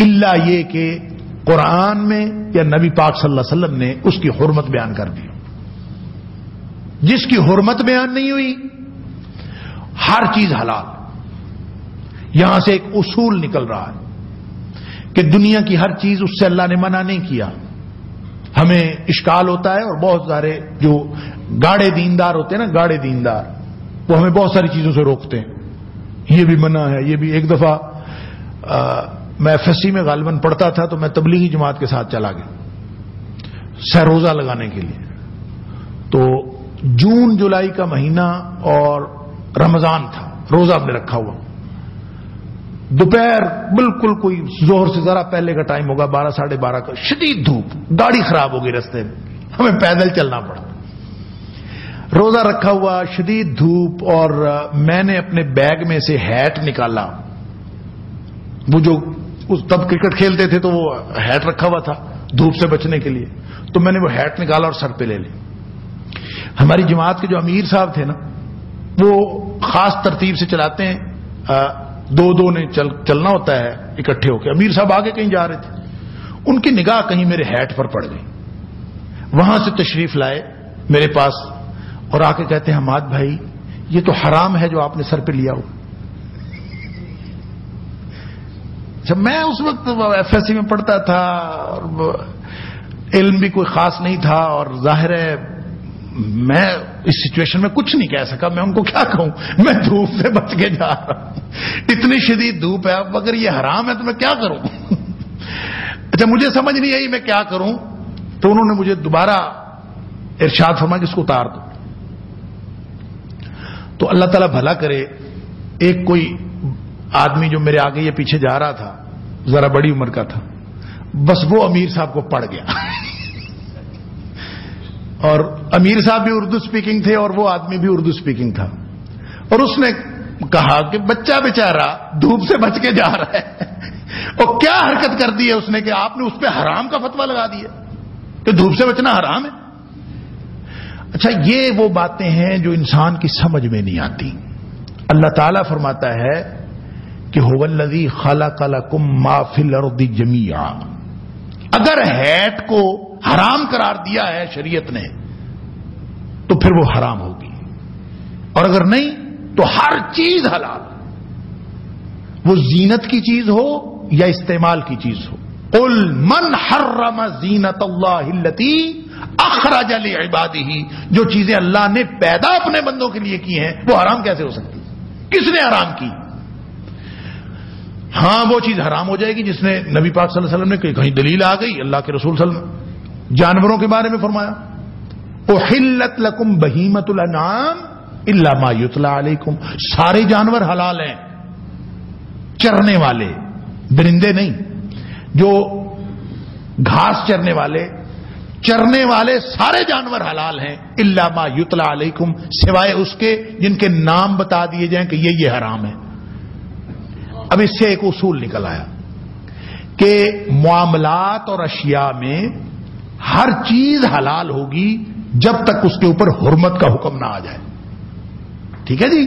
A: الا یہ کہ قرآن میں یا نبی پاک صلی اللہ علیہ وسلم نے اس کی حرمت بیان کر دی. جس کی حرمت بیان نہیں ہوئی، ہر چیز حلال. یہاں سے ایک اصول نکل رہا ہے کہ دنیا کی ہر چیز اس سے اللہ نے منع نہیں کیا. ہمیں اشکال ہوتا ہے، اور بہت سارے جو گاڑے دیندار ہوتے ہیں نا، گاڑے دیندار، وہ ہمیں بہت ساری چیزوں سے روکتے ہیں. یہ بھی منع ہے، یہ بھی. ایک دفعہ میں FSC میں غالباً پڑھتا تھا تو میں تبلیغی جماعت کے ساتھ چلا گیا سہ روزہ لگانے کے لیے. تو جون جولائی کا مہینہ اور رمضان تھا، روزہ ہم نے رکھا ہوا. دوپہر بالکل کوئی ظہر سے ذرا پہلے کا ٹائم ہوگا، 12 ساڑھے 12 کا. شدید دھوپ، گاڑی خراب ہو گئی رستے میں، ہمیں پیدل چلنا پڑا. روزہ رکھا ہوا، شدید دھوپ، اور میں نے اپنے بیگ میں سے ہیٹ نکالا. وہ جو تب کرکٹ کھیلتے تھے تو وہ ہیٹ رکھا ہوا تھا دھوپ سے بچنے کے لیے، تو میں نے وہ ہیٹ نکالا اور سر پہ لے لی. ہماری جماعت کے جو امیر صاحب تھے نا، وہ خاص ترتیب سے چلاتے ہیں، دو نے چلنا ہوتا ہے اکٹھے ہو کے. امیر صاحب آگے کہیں جا رہے تھے، ان کی نگاہ کہیں میرے ہیٹ پر پڑ گئی. وہاں سے تشریف لائے میرے پاس اور آ کے کہتے ہیں حماد بھائی یہ تو حرام ہے جو آپ نے سر پہ لیا ہو. جب میں اس وقت ایف ایس سی میں پڑھتا تھا اور علم بھی کوئی خاص نہیں تھا, اور ظاہر ہے میں اس سچویشن میں کچھ نہیں کہہ سکا. میں ان کو کیا کہوں, میں دھوپ سے بچ کے جا رہا ہوں, اتنی شدید دھوپ ہے, اب اگر یہ حرام ہے تو میں کیا کروں. اچھا مجھے سمجھ نہیں آئی میں کیا کروں, تو انہوں نے مجھے دوبارہ ارشاد فرمایا کہ اس کو اتار دو. تو اللہ تعالیٰ بھلا کرے, ایک کوئی آدمی جو میرے آگے یا پیچھے جا رہا تھا, ذرا بڑی عمر کا تھا, بس وہ امیر صاحب کو پڑ گیا. اور امیر صاحب بھی اردو سپیکنگ تھے اور وہ آدمی بھی اردو سپیکنگ تھا, اور اس نے کہا کہ بچہ بیچارہ دھوپ سے بچ کے جا رہا ہے, اور کیا حرکت کر دی ہے اس نے کہ آپ نے اس پہ حرام کا فتویٰ لگا دیا کہ دھوپ سے بچنا حرام ہے. اچھا یہ وہ باتیں ہیں جو انسان کی سمجھ میں نہیں آتی. اللہ تعالیٰ فرماتا ہے کہ هو الذی خلق لکم ما فی الارض جمیعا. اگر ہیٹ کو حرام قرار دیا ہے شریعت نے تو پھر وہ حرام ہوگی, اور اگر نہیں تو ہر چیز حلال, وہ زینت کی چیز ہو یا استعمال کی چیز ہو. قل من حرم زینت اللہ التی اخرج لعبادہ, جو چیزیں اللہ نے پیدا اپنے بندوں کے لیے کی ہیں وہ حرام کیسے ہو سکتی, کس نے حرام کی. ہاں وہ چیز حرام ہو جائے گی جس نے نبی پاک صلی اللہ علیہ وسلم نے کہیں دلیل آ گئی, اللہ کے رسول صلی اللہ علیہ وسلم جانوروں کے بارے میں فرمایا احلت لکم بہیمۃ الانعام الا ما یتلی علیکم, سارے جانور حلال ہیں, چرنے والے درندے نہیں, جو گھاس چرنے والے سارے جانور حلال ہیں, الا ما یتلی علیکم, سوائے اس کے جن کے نام بتا دیے جائیں کہ یہ حرام ہے. اب اس سے ایک اصول نکل آیا کہ معاملات اور اشیاء میں ہر چیز حلال ہوگی جب تک اس کے اوپر حرمت کا حکم نہ آ جائے. ٹھیک ہے جی,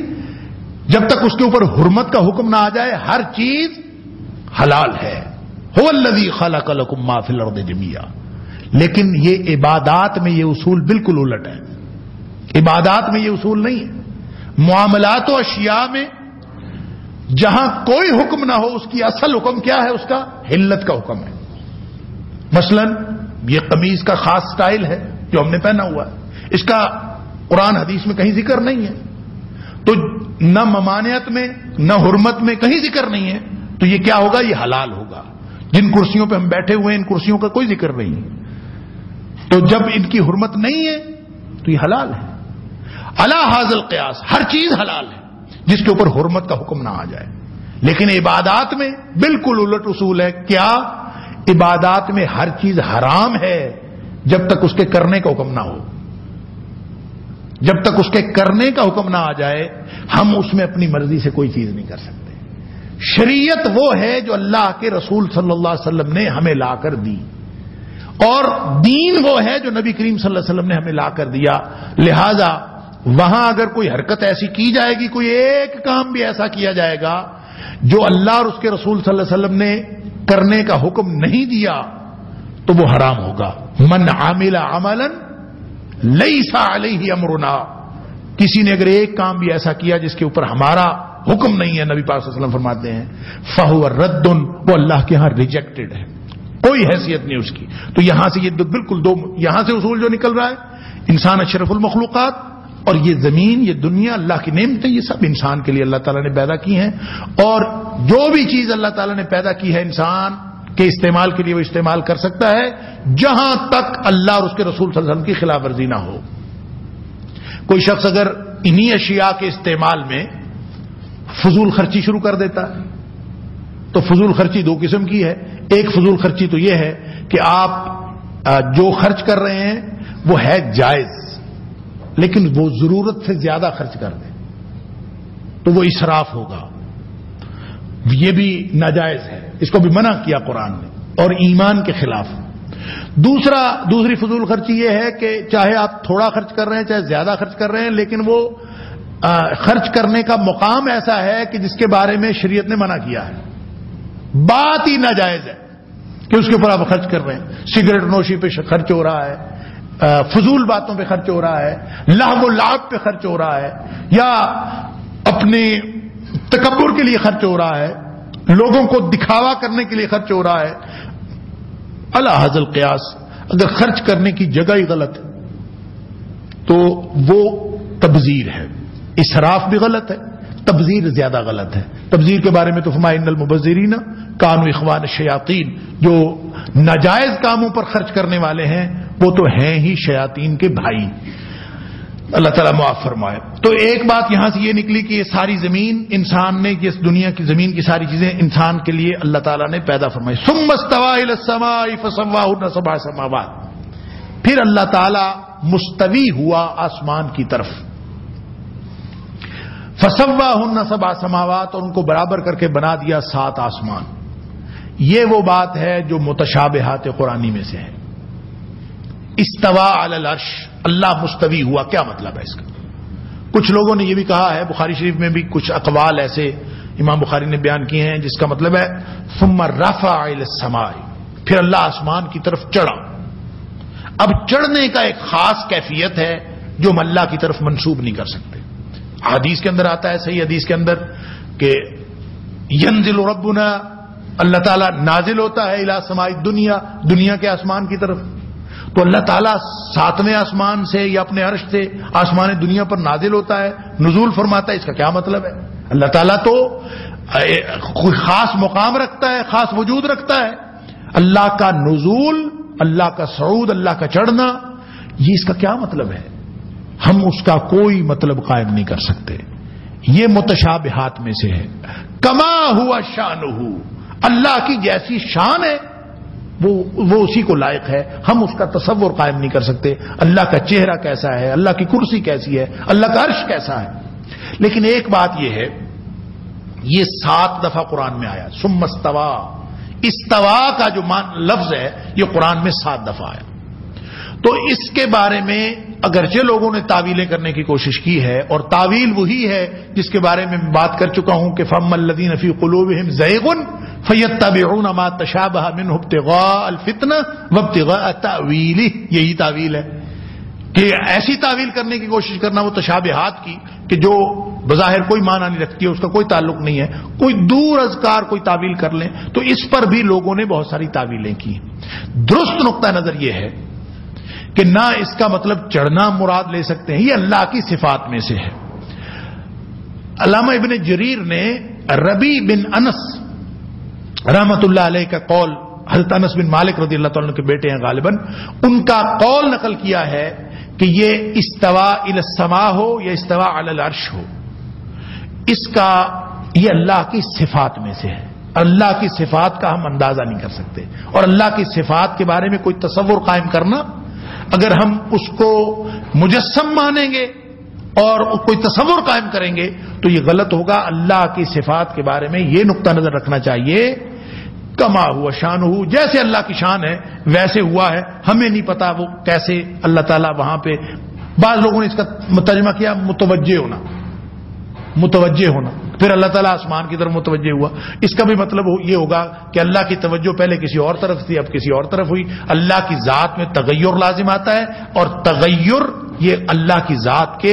A: جب تک اس کے اوپر حرمت کا حکم نہ آ جائے ہر چیز حلال ہے. هو الذی خلق لکم ما فی الارض جمیعا. لیکن یہ عبادات میں یہ اصول بالکل الٹ ہے. عبادات میں یہ اصول نہیں ہے. معاملات و اشیاء میں جہاں کوئی حکم نہ ہو اس کی اصل حکم کیا ہے, اس کا حلت کا حکم ہے. مثلا یہ قمیض کا خاص سٹائل ہے جو ہم نے پہنا ہوا ہے, اس کا قرآن حدیث میں کہیں ذکر نہیں ہے, تو نہ ممانعت میں نہ حرمت میں کہیں ذکر نہیں ہے, تو یہ کیا ہوگا, یہ حلال ہوگا. جن کرسیوں پہ ہم بیٹھے ہوئے ہیں ان کرسیوں کا کوئی ذکر نہیں ہے, تو جب ان کی حرمت نہیں ہے تو یہ حلال ہے. علی ھذا القیاس ہر چیز حلال ہے جس کے اوپر حرمت کا حکم نہ آ جائے. لیکن عبادات میں بالکل الٹ اصول ہے. کیا, عبادات میں ہر چیز حرام ہے جب تک اس کے کرنے کا حکم نہ ہو. جب تک اس کے کرنے کا حکم نہ آ جائے ہم اس میں اپنی مرضی سے کوئی چیز نہیں کر سکتے. شریعت وہ ہے جو اللہ کے رسول صلی اللہ علیہ وسلم نے ہمیں لا کر دی, اور دین وہ ہے جو نبی کریم صلی اللہ علیہ وسلم نے ہمیں لا کر دیا. لہذا وہاں اگر کوئی حرکت ایسی کی جائے گی, کوئی ایک کام بھی ایسا کیا جائے گا جو اللہ اور اس کے رسول صلی اللہ علیہ وسلم نے کرنے کا حکم نہیں دیا تو وہ حرام ہوگا. من عامل عملا لیس علیہ امرنا, کسی نے اگر ایک کام بھی ایسا کیا جس کے اوپر ہمارا حکم نہیں ہے, نبی پاک صلی اللہ علیہ وسلم فرماتے ہیں فہو رد, وہ اللہ کے ہاں ریجیکٹڈ ہے, کوئی حیثیت نہیں اس کی. تو یہاں سے یہ بالکل دو, یہاں سے اصول جو نکل رہا ہے انسان اشرف المخلوقات, اور یہ زمین یہ دنیا اللہ کی نعمتیں یہ سب انسان کے لیے اللہ تعالیٰ نے پیدا کی ہیں, اور جو بھی چیز اللہ تعالیٰ نے پیدا کی ہے انسان کے استعمال کے لیے وہ استعمال کر سکتا ہے جہاں تک اللہ اور اس کے رسول صلی اللہ علیہ وسلم کی خلاف ورزی نہ ہو. کوئی شخص اگر انہی اشیاء کے استعمال میں فضول خرچی شروع کر دیتا ہے تو فضول خرچی دو قسم کی ہے. ایک فضول خرچی تو یہ ہے کہ آپ جو خرچ کر رہے ہیں وہ ہے جائز, لیکن وہ ضرورت سے زیادہ خرچ کر دیں تو وہ اسراف ہوگا, یہ بھی ناجائز ہے, اس کو بھی منع کیا قرآن نے اور ایمان کے خلاف. دوسری فضول خرچی یہ ہے کہ چاہے آپ تھوڑا خرچ کر رہے ہیں چاہے زیادہ خرچ کر رہے ہیں, لیکن وہ خرچ کرنے کا مقام ایسا ہے کہ جس کے بارے میں شریعت نے منع کیا ہے, بات ہی ناجائز ہے کہ اس کے اوپر آپ خرچ کر رہے ہیں. سگریٹ نوشی پہ خرچ ہو رہا ہے, فضول باتوں پہ خرچ ہو رہا ہے، لہو و لعب پہ خرچ ہو رہا ہے، یا اپنے تکبر کے لیے خرچ ہو رہا ہے، لوگوں کو دکھاوا کرنے کے لیے خرچ ہو رہا ہے، علی ھذا القیاس اگر خرچ کرنے کی جگہ ہی غلط ہے تو وہ تبذیر ہے. اسراف بھی غلط ہے، تبذیر زیادہ غلط ہے. تبذیر کے بارے میں تو فرمایا ان المبذرین کانوا اخوان الشیاطین، جو ناجائز کاموں پر خرچ کرنے والے ہیں وہ تو ہیں ہی شیاطین کے بھائی. اللہ تعالیٰ معاف فرمائے. تو ایک بات یہاں سے یہ نکلی کہ یہ ساری زمین انسان نے، جس دنیا کی زمین کی ساری چیزیں انسان کے لیے اللہ تعالیٰ نے پیدا فرمائی. ثم استوى الى السماء فسواهن سبع سماوات، پھر اللہ تعالیٰ مستوی ہوا آسمان کی طرف. فسواهن سبع سماوات، اور ان کو برابر کر کے بنا دیا 7 آسمان. یہ وہ بات ہے جو متشابہات قرآنی میں سے ہے. استوى علی العرش، اللہ مستوی ہوا، کیا مطلب ہے اس کا؟ کچھ لوگوں نے یہ بھی کہا ہے، بخاری شریف میں بھی کچھ اقوال ایسے امام بخاری نے بیان کیے ہیں جس کا مطلب ہے ثم رفع الى السماء، پھر اللہ آسمان کی طرف چڑھا. اب چڑھنے کا ایک خاص کیفیت ہے جو ہم اللہ کی طرف منسوب نہیں کر سکتے. حدیث کے اندر آتا ہے، صحیح حدیث کے اندر، کہ ینزل ربنا، اللہ تعالیٰ نازل ہوتا ہے الی سماء الدنیا، دنیا کے آسمان کی طرف. تو اللہ تعالیٰ 7ویں آسمان سے یا اپنے عرش سے آسمان دنیا پر نازل ہوتا ہے، نزول فرماتا ہے. اس کا کیا مطلب ہے؟ اللہ تعالیٰ تو کوئی خاص مقام رکھتا ہے، خاص وجود رکھتا ہے. اللہ کا نزول، اللہ کا صعود، اللہ کا چڑھنا، یہ اس کا کیا مطلب ہے؟ ہم اس کا کوئی مطلب قائم نہیں کر سکتے. یہ متشابہات میں سے ہے. کما ہوا شانہ، اللہ کی جیسی شان ہے وہ اسی کو لائق ہے. ہم اس کا تصور قائم نہیں کر سکتے. اللہ کا چہرہ کیسا ہے، اللہ کی کرسی کیسی ہے، اللہ کا عرش کیسا ہے. لیکن ایک بات یہ ہے، یہ 7 دفعہ قرآن میں آیا. ثم استوى، استوا کا جو لفظ ہے یہ قرآن میں 7 دفعہ آیا. تو اس کے بارے میں اگرچہ لوگوں نے تعویلیں کرنے کی کوشش کی ہے، اور تعویل وہی ہے جس کے بارے میں بات کر چکا ہوں کہ فَأَمَّا الَّذِينَ فِي قُلُوبِهِمْ زَيْغٌ فَيَتَّبِعُونَ مَا تَشَابَهَ مِنْهُ ابْتِغَاءَ الْفِتْنَةِ وَابْتِغَاءَ تَأْوِيلِهِ. یہی تعویل ہے کہ ایسی تعویل کرنے کی کوشش کرنا متشابہات کی کہ جو بظاہر کوئی معنی نہیں رکھتی ہے، اس کا کوئی تعلق نہیں ہے، کوئی دور ازکار کوئی تعویل کر لیں. تو اس پر بھی لوگوں نے بہت ساری تعویلیں کی. درست نقطہ نظر یہ ہے کہ نہ اس کا مطلب چڑھنا مراد لے سکتے ہیں، یہ اللہ کی صفات میں سے ہے. علامہ ابن جریر نے ربی بن انس رحمت اللہ علیہ کا قول، حضرت انس بن مالک رضی اللہ تعالیٰ عنہ کے بیٹے ہیں غالباً، ان کا قول نقل کیا ہے کہ یہ استوا الی السماء ہو یا استوا علی العرش ہو، اس کا یہ اللہ کی صفات میں سے ہے. اللہ کی صفات کا ہم اندازہ نہیں کر سکتے، اور اللہ کی صفات کے بارے میں کوئی تصور قائم کرنا، اگر ہم اس کو مجسم مانیں گے اور کوئی تصور قائم کریں گے تو یہ غلط ہوگا. اللہ کی صفات کے بارے میں یہ نقطہ نظر رکھنا چاہیے، کما ہوا شان ہو، جیسے اللہ کی شان ہے ویسے ہوا ہے. ہمیں نہیں پتا وہ کیسے اللہ تعالیٰ وہاں پہ. بعض لوگوں نے اس کا ترجمہ کیا متوجہ ہونا، متوجہ ہونا، پھر اللہ تعالیٰ آسمان کی طرف متوجہ ہوا. اس کا بھی مطلب یہ ہوگا کہ اللہ کی توجہ پہلے کسی اور طرف تھی، اب کسی اور طرف ہوئی. اللہ کی ذات میں تغیر لازم آتا ہے، اور تغیر یہ اللہ کی ذات کے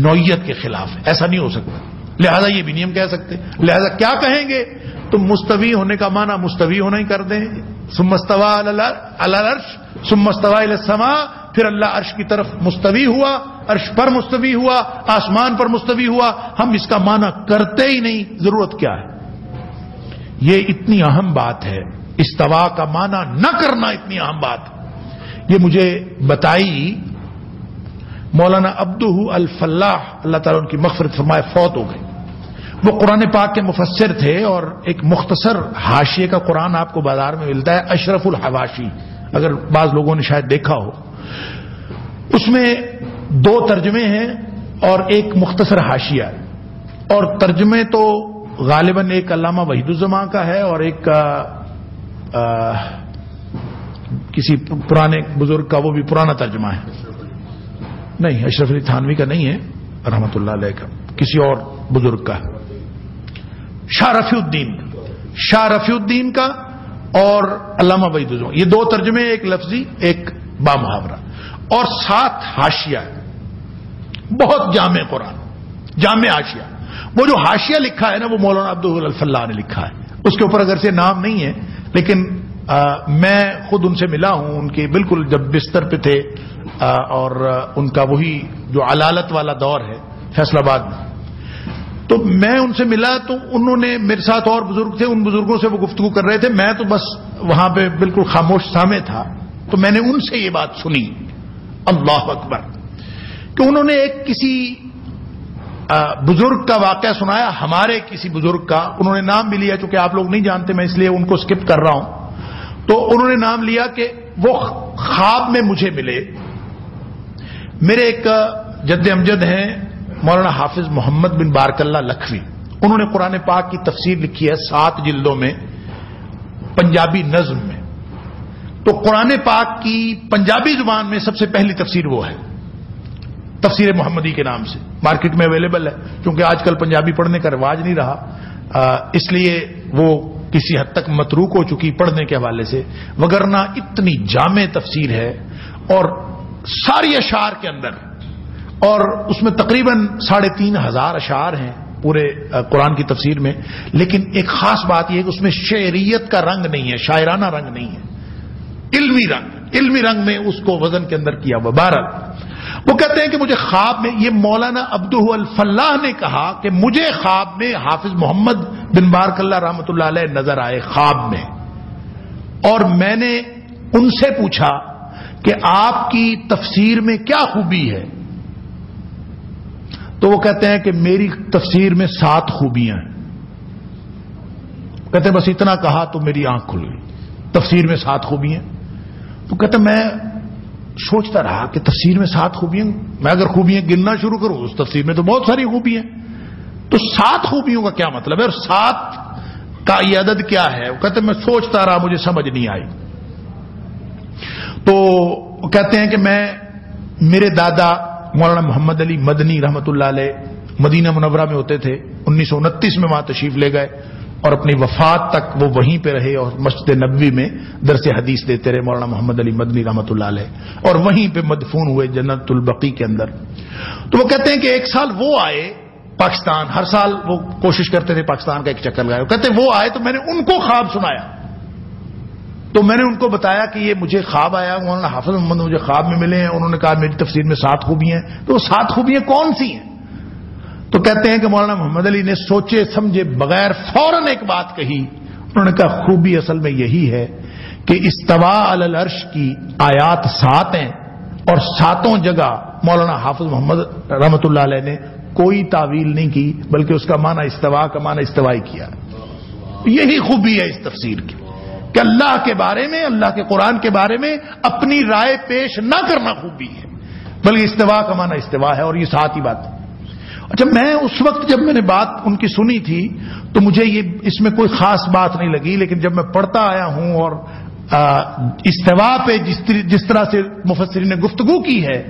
A: نوعیت کے خلاف ہے، ایسا نہیں ہو سکتا. لہذا یہ بھی نہیں ہم کہہ سکتے. لہذا کیا کہیں گے؟ تو مستوی ہونے کا معنی مستوی ہونا ہی کر دیں. ثم استوى علی العرش ثم استوى الی السماء، پھر اللہ عرش کی طرف مستوی ہوا، عرش پر مستوی ہوا، آسمان پر مستوی ہوا. ہم اس کا معنی کرتے ہی نہیں، ضرورت کیا ہے؟ یہ اتنی اہم بات ہے، استوا کا معنی نہ کرنا اتنی اہم بات. یہ مجھے بتائی مولانا عبدہ الفلاح، اللہ تعالیٰ ان کی مغفرت فرمائے، فوت ہو گئے. وہ قرآن پاک کے مفسر تھے، اور ایک مختصر حاشیے کا قرآن آپ کو بازار میں ملتا ہے، اشرف الحواشی، اگر بعض لوگوں نے شاید دیکھا ہو. اس میں 2 ترجمے ہیں اور ایک مختصر حاشیہ ہے. اور ترجمے تو غالباً ایک علامہ وحید الزمان کا ہے اور ایک کسی پرانے بزرگ کا، وہ بھی پرانا ترجمہ ہے. نہیں، اشرف علی تھانوی کا نہیں ہے رحمت اللہ علیہ کا، کسی اور بزرگ کا، شاہ رفیع الدین کا اور علامہ وحید الزمان. یہ 2 ترجمے، ایک لفظی ایک با محاورہ. اور 7 حاشیہ ہے. بہت جامع قرآن، جامع حاشیہ. وہ جو حاشیہ لکھا ہے نا وہ مولانا عبداللہ الفلاح نے لکھا ہے. اس کے اوپر اگرچہ نام نہیں ہے لیکن میں خود ان سے ملا ہوں، ان کے بالکل جب بستر پہ تھے اور ان کا وہی جو علالت والا دور ہے فیصل آباد میں، تو میں ان سے ملا تو انہوں نے میرے ساتھ اور بزرگ تھے، ان بزرگوں سے وہ گفتگو کر رہے تھے، میں تو بس وہاں پہ بالکل خاموش سامع تھا. تو میں نے ان سے یہ بات سنی، اللہ اکبر، کہ انہوں نے ایک کسی بزرگ کا واقعہ سنایا، ہمارے کسی بزرگ کا. انہوں نے نام بھی لیا، چونکہ آپ لوگ نہیں جانتے میں اس لیے ان کو سکپ کر رہا ہوں. تو انہوں نے نام لیا کہ وہ خواب میں مجھے ملے. میرے ایک جد امجد ہیں مولانا حافظ محمد بن بارک اللہ لکھوی، انہوں نے قرآن پاک کی تفسیر لکھی ہے 7 جلدوں میں پنجابی نظم میں. تو قرآن پاک کی پنجابی زبان میں سب سے پہلی تفسیر وہ ہے، تفسیر محمدی کے نام سے، مارکیٹ میں اویلیبل ہے. کیونکہ آج کل پنجابی پڑھنے کا رواج نہیں رہا، اس لیے وہ کسی حد تک متروک ہو چکی پڑھنے کے حوالے سے، وگرنہ اتنی جامع تفسیر ہے اور ساری اشعار کے اندر، اور اس میں تقریباً 3,500 اشعار ہیں پورے قرآن کی تفسیر میں. لیکن ایک خاص بات یہ ہے کہ اس میں شعریت کا رنگ نہیں ہے، شاعرانہ رنگ نہیں ہے، علمی رنگ میں اس کو وزن کے اندر کیا ہوا. بہرحال وہ کہتے ہیں کہ مجھے خواب میں، یہ مولانا عبداللہ الفلاح نے کہا کہ مجھے خواب میں حافظ محمد بن بارک اللہ رحمۃ اللہ علیہ نظر آئے خواب میں، اور میں نے ان سے پوچھا کہ آپ کی تفسیر میں کیا خوبی ہے؟ تو وہ کہتے ہیں کہ میری تفسیر میں 7 خوبیاں ہیں. کہتے ہیں بس اتنا کہا تو میری آنکھ کھل گئی، تفسیر میں 7 خوبیاں. تو کہتے ہیں میں سوچتا رہا کہ تفسیر میں 7 خوبیاں، میں اگر خوبیاں گننا شروع کروں اس تفسیر میں تو بہت ساری خوبیاں، تو 7 خوبیوں کا کیا مطلب ہے اور 7 کا یہ عدد کیا ہے؟ وہ کہتے ہیں میں سوچتا رہا، مجھے سمجھ نہیں آئی. تو کہتے ہیں کہ میرے دادا مولانا محمد علی مدنی رحمت اللہ علیہ مدینہ منورہ میں ہوتے تھے، 1929 میں وہاں تشریف لے گئے اور اپنی وفات تک وہ وہیں پہ رہے اور مسجد نبوی میں درس حدیث دیتے رہے مولانا محمد علی مدنی رحمۃ اللہ علیہ، اور وہیں پہ مدفون ہوئے جنت البقیع کے اندر. تو وہ کہتے ہیں کہ ایک سال وہ آئے پاکستان، ہر سال وہ کوشش کرتے تھے پاکستان کا ایک چکر لگائے. کہتے ہیں وہ آئے تو میں نے ان کو خواب سنایا، تو میں نے ان کو بتایا کہ یہ مجھے خواب آیا، مولانا حافظ محمد مجھے خواب میں ملے ہیں، انہوں نے کہا میری تفسیر میں 7 خوبیاں ہیں. تو وہ 7 خوبیاں کون سی ہیں؟ تو کہتے ہیں کہ مولانا محمد علی نے سوچے سمجھے بغیر فوراً ایک بات کہی. انہوں نے کہا خوبی اصل میں یہی ہے کہ استوا علی العرش کی آیات 7 ہیں اور 7 جگہ مولانا حافظ محمد رحمت اللہ علیہ نے کوئی تعویل نہیں کی، بلکہ اس کا معنی استوا کا معنی استوائی کیا. یہی خوبی ہے اس تفسیر کی کہ اللہ کے بارے میں، اللہ کے قرآن کے بارے میں اپنی رائے پیش نہ کرنا خوبی ہے، بلکہ استوا کا معنی استوا ہے. اور یہ 7 ہی بات. اچھا، میں اس وقت جب میں نے بات ان کی سنی تھی تو مجھے یہ اس میں کوئی خاص بات نہیں لگی، لیکن جب میں پڑھتا آیا ہوں اور استوا پہ جس طرح سے مفسرین نے گفتگو کی ہے،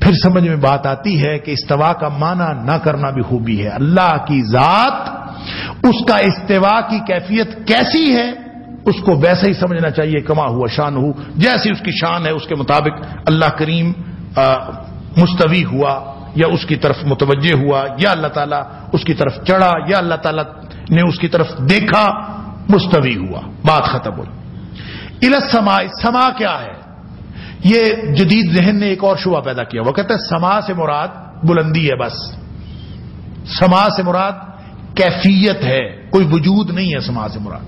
A: پھر سمجھ میں بات آتی ہے کہ استوا کا معنی نہ کرنا بھی خوبی ہے. اللہ کی ذات، اس کا استوا کی کیفیت کیسی ہے اس کو ویسا ہی سمجھنا چاہیے، کما ہوا شان ہو، جیسی اس کی شان ہے اس کے مطابق اللہ کریم مستوی ہوا یا اس کی طرف متوجہ ہوا، یا اللہ تعالیٰ اس کی طرف چڑھا، یا اللہ تعالیٰ نے اس کی طرف دیکھا، مستوی ہوا، بات ختم ہوئی. الی السماء، سما کیا ہے؟ یہ جدید ذہن نے ایک اور شعبہ پیدا کیا. وہ کہتا ہے سما سے مراد بلندی ہے، بس سما سے مراد کیفیت ہے، کوئی وجود نہیں ہے سما سے مراد.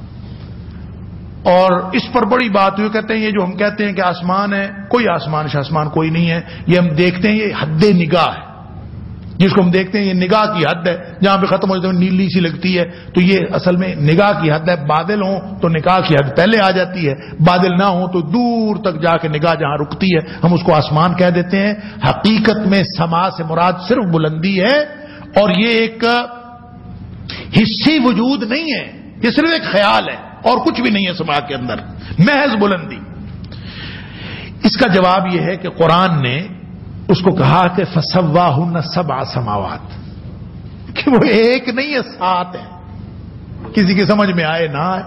A: اور اس پر بڑی بات ہوئی. کہتے ہیں یہ جو ہم کہتے ہیں کہ آسمان ہے، کوئی آسمان شاسمان کوئی نہیں ہے، یہ ہم دیکھتے ہیں، یہ حد نگاہ ہے جس کو ہم دیکھتے ہیں، یہ نگاہ کی حد ہے، جہاں پہ ختم ہو جاتے ہیں نیلی سی لگتی ہے، تو یہ اصل میں نگاہ کی حد ہے. بادل ہوں تو نگاہ کی حد پہلے آ جاتی ہے، بادل نہ ہوں تو دور تک جا کے نگاہ جہاں رکتی ہے ہم اس کو آسمان کہہ دیتے ہیں. حقیقت میں سما سے مراد صرف بلندی ہے، اور یہ ایک حصی وجود نہیں ہے، یہ صرف ایک خیال ہے اور کچھ بھی نہیں ہے سما کے اندر، محض بلندی. اس کا جواب یہ ہے کہ قرآن نے اس کو کہا کہ فسواہن 7 سماوات، کہ وہ ایک نہیں ہے 7 ہیں. کسی کی سمجھ میں آئے نہ آئے،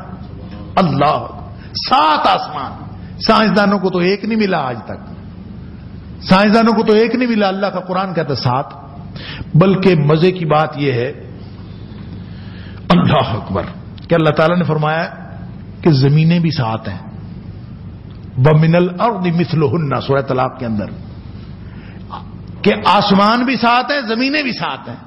A: اللہ 7 آسمان. سائنسدانوں کو تو ایک نہیں ملا آج تک. سائنسدانوں کو تو ایک نہیں ملا، اللہ کا قرآن کہتا ہے 7. بلکہ مزے کی بات یہ ہے، اللہ اکبر، کہ اللہ تعالیٰ نے فرمایا کہ زمینیں بھی 7 ہیں. وَمِنَ الْأَرْضِ مِثْلُهُنَّ سورہ طلاق کے اندر، کہ آسمان بھی 7 ہیں، زمینیں بھی 7 ہیں.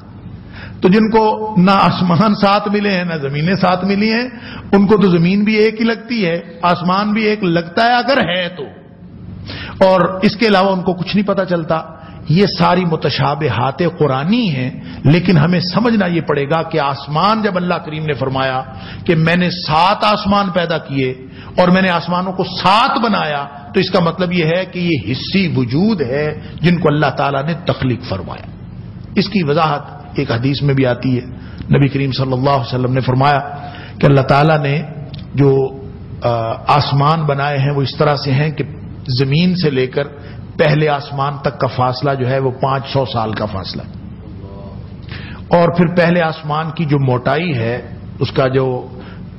A: تو جن کو نہ آسمان 7 ملے ہیں نہ زمینیں 7 ملی ہیں، ان کو تو زمین بھی ایک ہی لگتی ہے، آسمان بھی ایک لگتا ہے اگر ہے تو، اور اس کے علاوہ ان کو کچھ نہیں پتا چلتا. یہ ساری متشابہات قرآنی ہیں، لیکن ہمیں سمجھنا یہ پڑے گا کہ آسمان، جب اللہ کریم نے فرمایا کہ میں نے 7 آسمان پیدا کیے اور میں نے آسمانوں کو 7 بنایا، تو اس کا مطلب یہ ہے کہ یہ حصی وجود ہے جن کو اللہ تعالیٰ نے تخلیق فرمایا. اس کی وضاحت ایک حدیث میں بھی آتی ہے. نبی کریم صلی اللہ علیہ وسلم نے فرمایا کہ اللہ تعالیٰ نے جو آسمان بنائے ہیں وہ اس طرح سے ہیں کہ زمین سے لے کر پہلے آسمان تک کا فاصلہ جو ہے وہ 500 سال کا فاصلہ، اور پھر پہلے آسمان کی جو موٹائی ہے، اس کا جو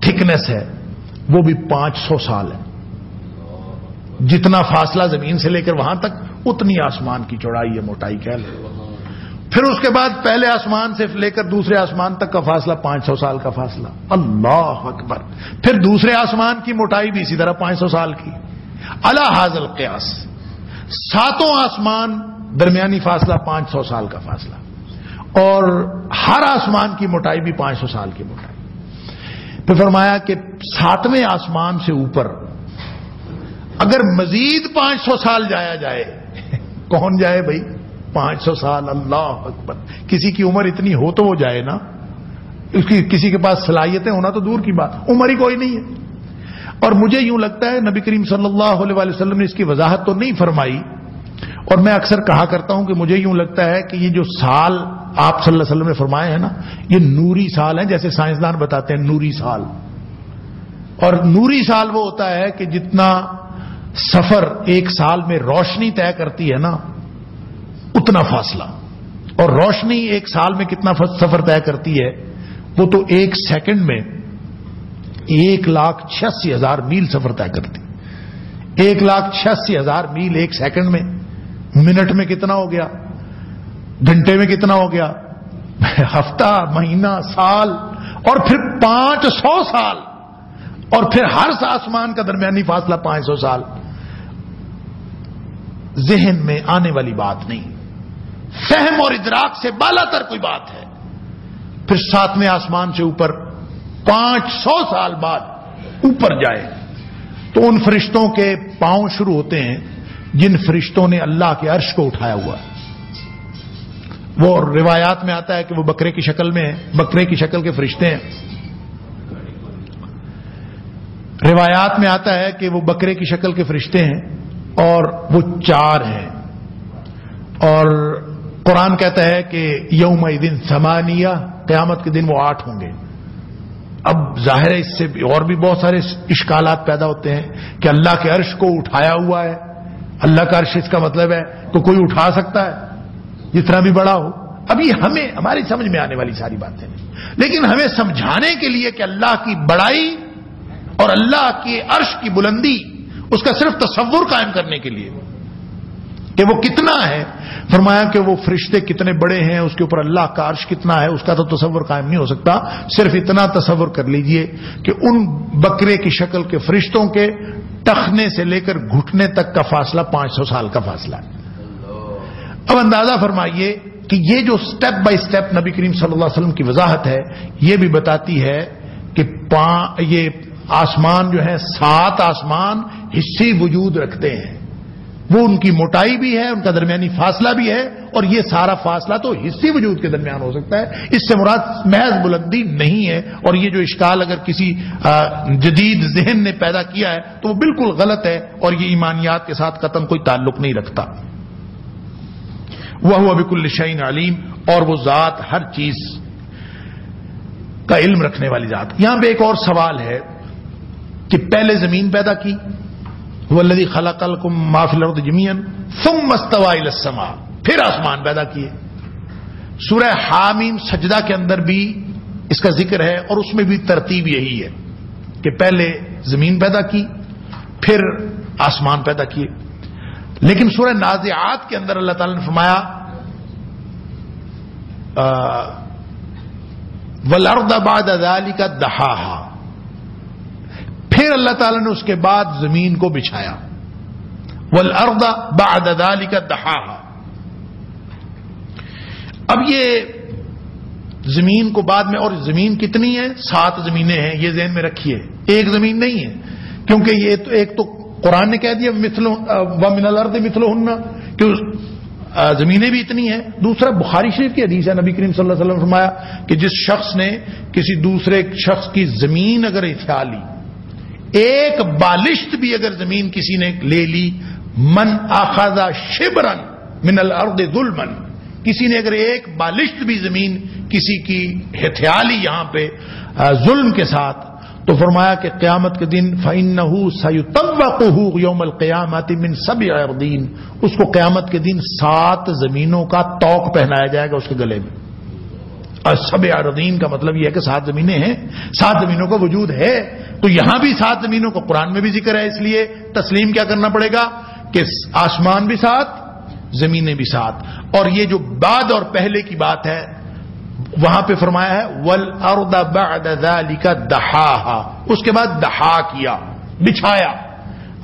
A: تھکنس ہے، وہ بھی 500 سال ہے. جتنا فاصلہ زمین سے لے کر وہاں تک، اتنی آسمان کی چوڑائی ہے، موٹائی کہہ لیں. پھر اس کے بعد پہلے آسمان سے لے کر دوسرے آسمان تک کا فاصلہ 500 سال کا فاصلہ. اللہ اکبر. پھر دوسرے آسمان کی موٹائی بھی اسی طرح 500 سال کی. علی ھذا القیاس 7 آسمان درمیانی فاصلہ 500 سال کا فاصلہ، اور ہر آسمان کی موٹائی بھی 500 سال کی موٹائی. پھر فرمایا کہ 7ویں آسمان سے اوپر اگر مزید 500 سال جایا جائے، کون جائے بھائی 500 سال؟ اللہ اکبر. کسی کی عمر اتنی ہو تو وہ جائے نا، کسی کے پاس صلاحیتیں ہونا تو دور کی بات، عمر ہی کوئی نہیں ہے. اور مجھے یوں لگتا ہے نبی کریم صلی اللہ علیہ وسلم نے اس کی وضاحت تو نہیں فرمائی، اور میں اکثر کہا کرتا ہوں کہ مجھے یوں لگتا ہے کہ یہ جو سال آپ صلی اللہ علیہ وسلم نے فرمائے ہیں نا، یہ نوری سال ہیں. جیسے سائنسدان بتاتے ہیں نوری سال، اور نوری سال وہ ہوتا ہے کہ جتنا سفر ایک سال میں روشنی طے کرتی ہے نا، اتنا فاصلہ. اور روشنی ایک سال میں کتنا سفر طے کرتی ہے؟ وہ تو ایک سیکنڈ میں 1,86,000 میل سفر طے کرتی. 1,86,000 میل ایک سیکنڈ میں. منٹ میں کتنا ہو گیا؟ گھنٹے میں کتنا ہو گیا؟ ہفتہ، مہینہ، سال، اور پھر 500 سال، اور پھر ہر آسمان کا درمیانی فاصلہ 500 سال. ذہن میں آنے والی بات نہیں، فہم اور ادراک سے بالا تر کوئی بات ہے. پھر 7ویں آسمان سے اوپر 500 سال بعد اوپر جائے تو ان فرشتوں کے پاؤں شروع ہوتے ہیں جن فرشتوں نے اللہ کے عرش کو اٹھایا ہوا ہے. وہ روایات میں آتا ہے کہ وہ بکرے کی شکل میں ہیں، بکرے کی شکل کے فرشتے ہیں. روایات میں آتا ہے کہ وہ بکرے کی شکل کے فرشتے ہیں اور وہ 4 ہیں. اور قرآن کہتا ہے کہ یوم الدین ثمانیہ، قیامت کے دن وہ 8 ہوں گے. اب ظاہر ہے اس سے اور بھی بہت سارے اشکالات پیدا ہوتے ہیں کہ اللہ کے عرش کو اٹھایا ہوا ہے. اللہ کا عرش اس کا مطلب ہے کہ کوئی اٹھا سکتا ہے جتنا بھی بڑا ہو. اب یہ ہمیں ہماری سمجھ میں آنے والی ساری باتیں نہیں، لیکن ہمیں سمجھانے کے لیے کہ اللہ کی بڑائی اور اللہ کے عرش کی بلندی، اس کا صرف تصور قائم کرنے کے لیے کہ وہ کتنا ہے، فرمایا کہ وہ فرشتے کتنے بڑے ہیں، اس کے اوپر اللہ کا عرش کتنا ہے، اس کا تو تصور قائم نہیں ہو سکتا. صرف اتنا تصور کر لیجئے کہ ان بکرے کی شکل کے فرشتوں کے ٹخنے سے لے کر گھٹنے تک کا فاصلہ 500 سال کا فاصلہ ہے. اب اندازہ فرمائیے کہ یہ جو سٹیپ بائی سٹیپ نبی کریم صلی اللہ علیہ وسلم کی وضاحت ہے، یہ بھی بتاتی ہے کہ یہ آسمان جو ہے 7 آسمان حصی وجود رکھتے ہیں. وہ ان کی موٹائی بھی ہے، ان کا درمیانی فاصلہ بھی ہے، اور یہ سارا فاصلہ تو حصی وجود کے درمیان ہو سکتا ہے. اس سے مراد محض بلندی نہیں ہے. اور یہ جو اشکال اگر کسی جدید ذہن نے پیدا کیا ہے تو وہ بالکل غلط ہے، اور یہ ایمانیات کے ساتھ قطعاً کوئی تعلق نہیں رکھتا. وَهُوَ بِكُلِّ شَيْءٍ عَلِيمٌ، اور وہ ذات ہر چیز کا علم رکھنے والی ذات. یہاں پہ ایک اور سوال ہے کہ پہلے زمین پیدا کی، هُوَ الَّذِي خَلَقَ لَكُم مَّا فِي الْأَرْضِ جَمِيعًا ثُمَّ اسْتَوَىٰ إِلَى السَّمَاءِ، پھر آسمان پیدا کیے. سورہ حامیم سجدہ کے اندر بھی اس کا ذکر ہے، اور اس میں بھی ترتیب یہی ہے کہ پہلے زمین پیدا کی، پھر آسمان پیدا کیے. لیکن سورہ نازعات کے اندر اللہ تعالیٰ نے فرمایا وَالْأَرْضَ بَعْدَ ذَلِكَ دَحَاهَا، پھر اللہ تعالیٰ نے اس کے بعد زمین کو بچھایا. وَالْأَرْضَ بَعْدَ ذَلِكَ دَحَاهَا. اب یہ زمین کو بعد میں، اور زمین کتنی ہے؟ 7 زمینیں ہیں، یہ ذہن میں رکھیے، ایک زمین نہیں ہے، کیونکہ یہ تو ایک تو قرآن نے کہہ دیا وَمِنَ الْأَرْضِ مِثْلُهُنَّ کہ زمینیں بھی اتنی ہیں. دوسرا بخاری شریف کی حدیث ہے، نبی کریم صلی اللہ علیہ وسلم نے فرمایا کہ جس شخص نے کسی دوسرے شخص کی زمین اگر اٹھا لی، ایک بالشت بھی اگر زمین کسی نے لے لی، من اخذ شبرا من الارض ظلما، کسی نے اگر ایک بالشت بھی زمین کسی کی ہتھیا لی یہاں پہ ظلم کے ساتھ، تو فرمایا کہ قیامت کے دن فَإِنَّهُ سَيُطَوَّقُهُ يَوْمَ الْقِيَامَةِ مِنْ 7 أَرْضِينَ، اس کو قیامت کے دن 7 زمینوں کا طوق پہنایا جائے گا اس کے گلے میں. اور 7 أرضین کا مطلب یہ ہے کہ 7 زمینیں ہیں، 7 زمینوں کا وجود ہے. تو یہاں بھی 7 زمینوں کو قرآن میں بھی ذکر ہے، اس لیے تسلیم کیا کرنا پڑے گا کہ آسمان بھی 7، زمینیں بھی 7. اور یہ جو بعد اور پہلے کی بات ہے وہاں پہ فرمایا ہے وَالْأَرْضَ بَعْدَ ذَلِكَ دَحَاهَا، اس کے بعد دحا کیا، بچھایا،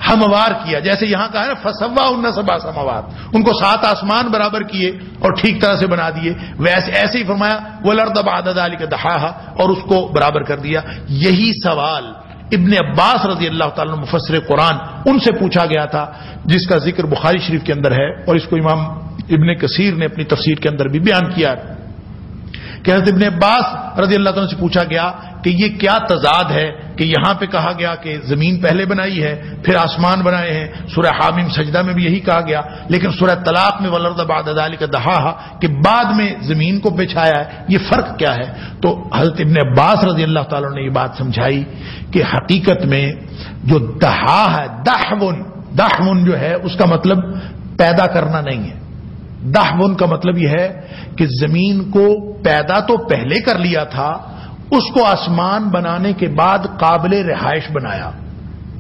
A: ہموار کیا. جیسے یہاں کہا ہے نا فَسَوَّاهُنَّ 7 سماوات، ان کو 7 آسمان برابر کیے اور ٹھیک طرح سے بنا دیے. ویسے ایسے ہی فرمایا وَالْأَرْضَ بَعْدَ ذَلِكَ دَحَاهَا، اور اس کو برابر کر دیا. یہی سوال ابن عباس رضی اللہ تعالیٰ عنہ مفسر قرآن ان سے پوچھا گیا تھا، جس کا ذکر بخاری شریف کے اندر ہے، اور اس کو امام ابن کثیر نے اپنی تفسیر کے اندر بھی بیان کیا کہ حضرت ابن عباس رضی اللہ تعالیٰ سے پوچھا گیا کہ یہ کیا تضاد ہے کہ یہاں پہ کہا گیا کہ زمین پہلے بنائی ہے پھر آسمان بنائے ہیں، سورہ حامیم سجدہ میں بھی یہی کہا گیا، لیکن سورہ طلاق میں وَالْأَرْضَ بَعْدَ ذَلِكَ دَحَاهَا کہ بعد میں زمین کو بچھایا ہے، یہ فرق کیا ہے؟ تو حضرت ابن عباس رضی اللہ تعالیٰ نے یہ بات سمجھائی کہ حقیقت میں جو دحا ہے، دحون جو ہے اس کا مطلب پیدا کرنا نہیں ہے. دحون کا مطلب یہ ہے کہ زمین کو پیدا تو پہلے کر لیا تھا، اس کو آسمان بنانے کے بعد قابل رہائش بنایا،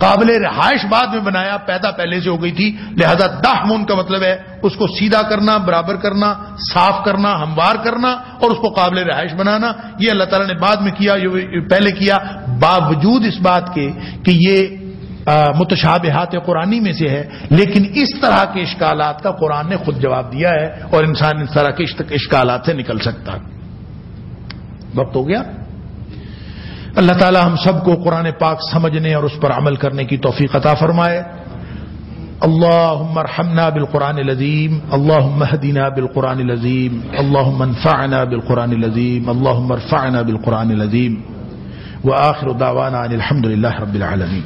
A: قابل رہائش بعد میں بنایا، پیدا پہلے سے ہو گئی تھی. لہذا دحون کا مطلب ہے اس کو سیدھا کرنا، برابر کرنا، صاف کرنا، ہموار کرنا اور اس کو قابل رہائش بنانا. یہ اللہ تعالیٰ نے بعد میں کیا، یہ پہلے کیا، باوجود اس بات کے کہ یہ متشابہات قرآنی میں سے ہے، لیکن اس طرح کے اشکالات کا قرآن نے خود جواب دیا ہے اور انسان اس طرح کے اشکالات سے نکل سکتا ہے. وقت ہو گیا. اللہ تعالی ہم سب کو قرآن پاک سمجھنے اور اس پر عمل کرنے کی توفیق عطا فرمائے. اللهم ارحمنا بالقرآن العظیم، اللهم اهدنا بالقرآن العظیم، اللهم انفعنا بالقرآن العظیم، اللهم ارفعنا بالقرآن العظیم. وآخر دعوانا ان الحمد لله رب العالمين.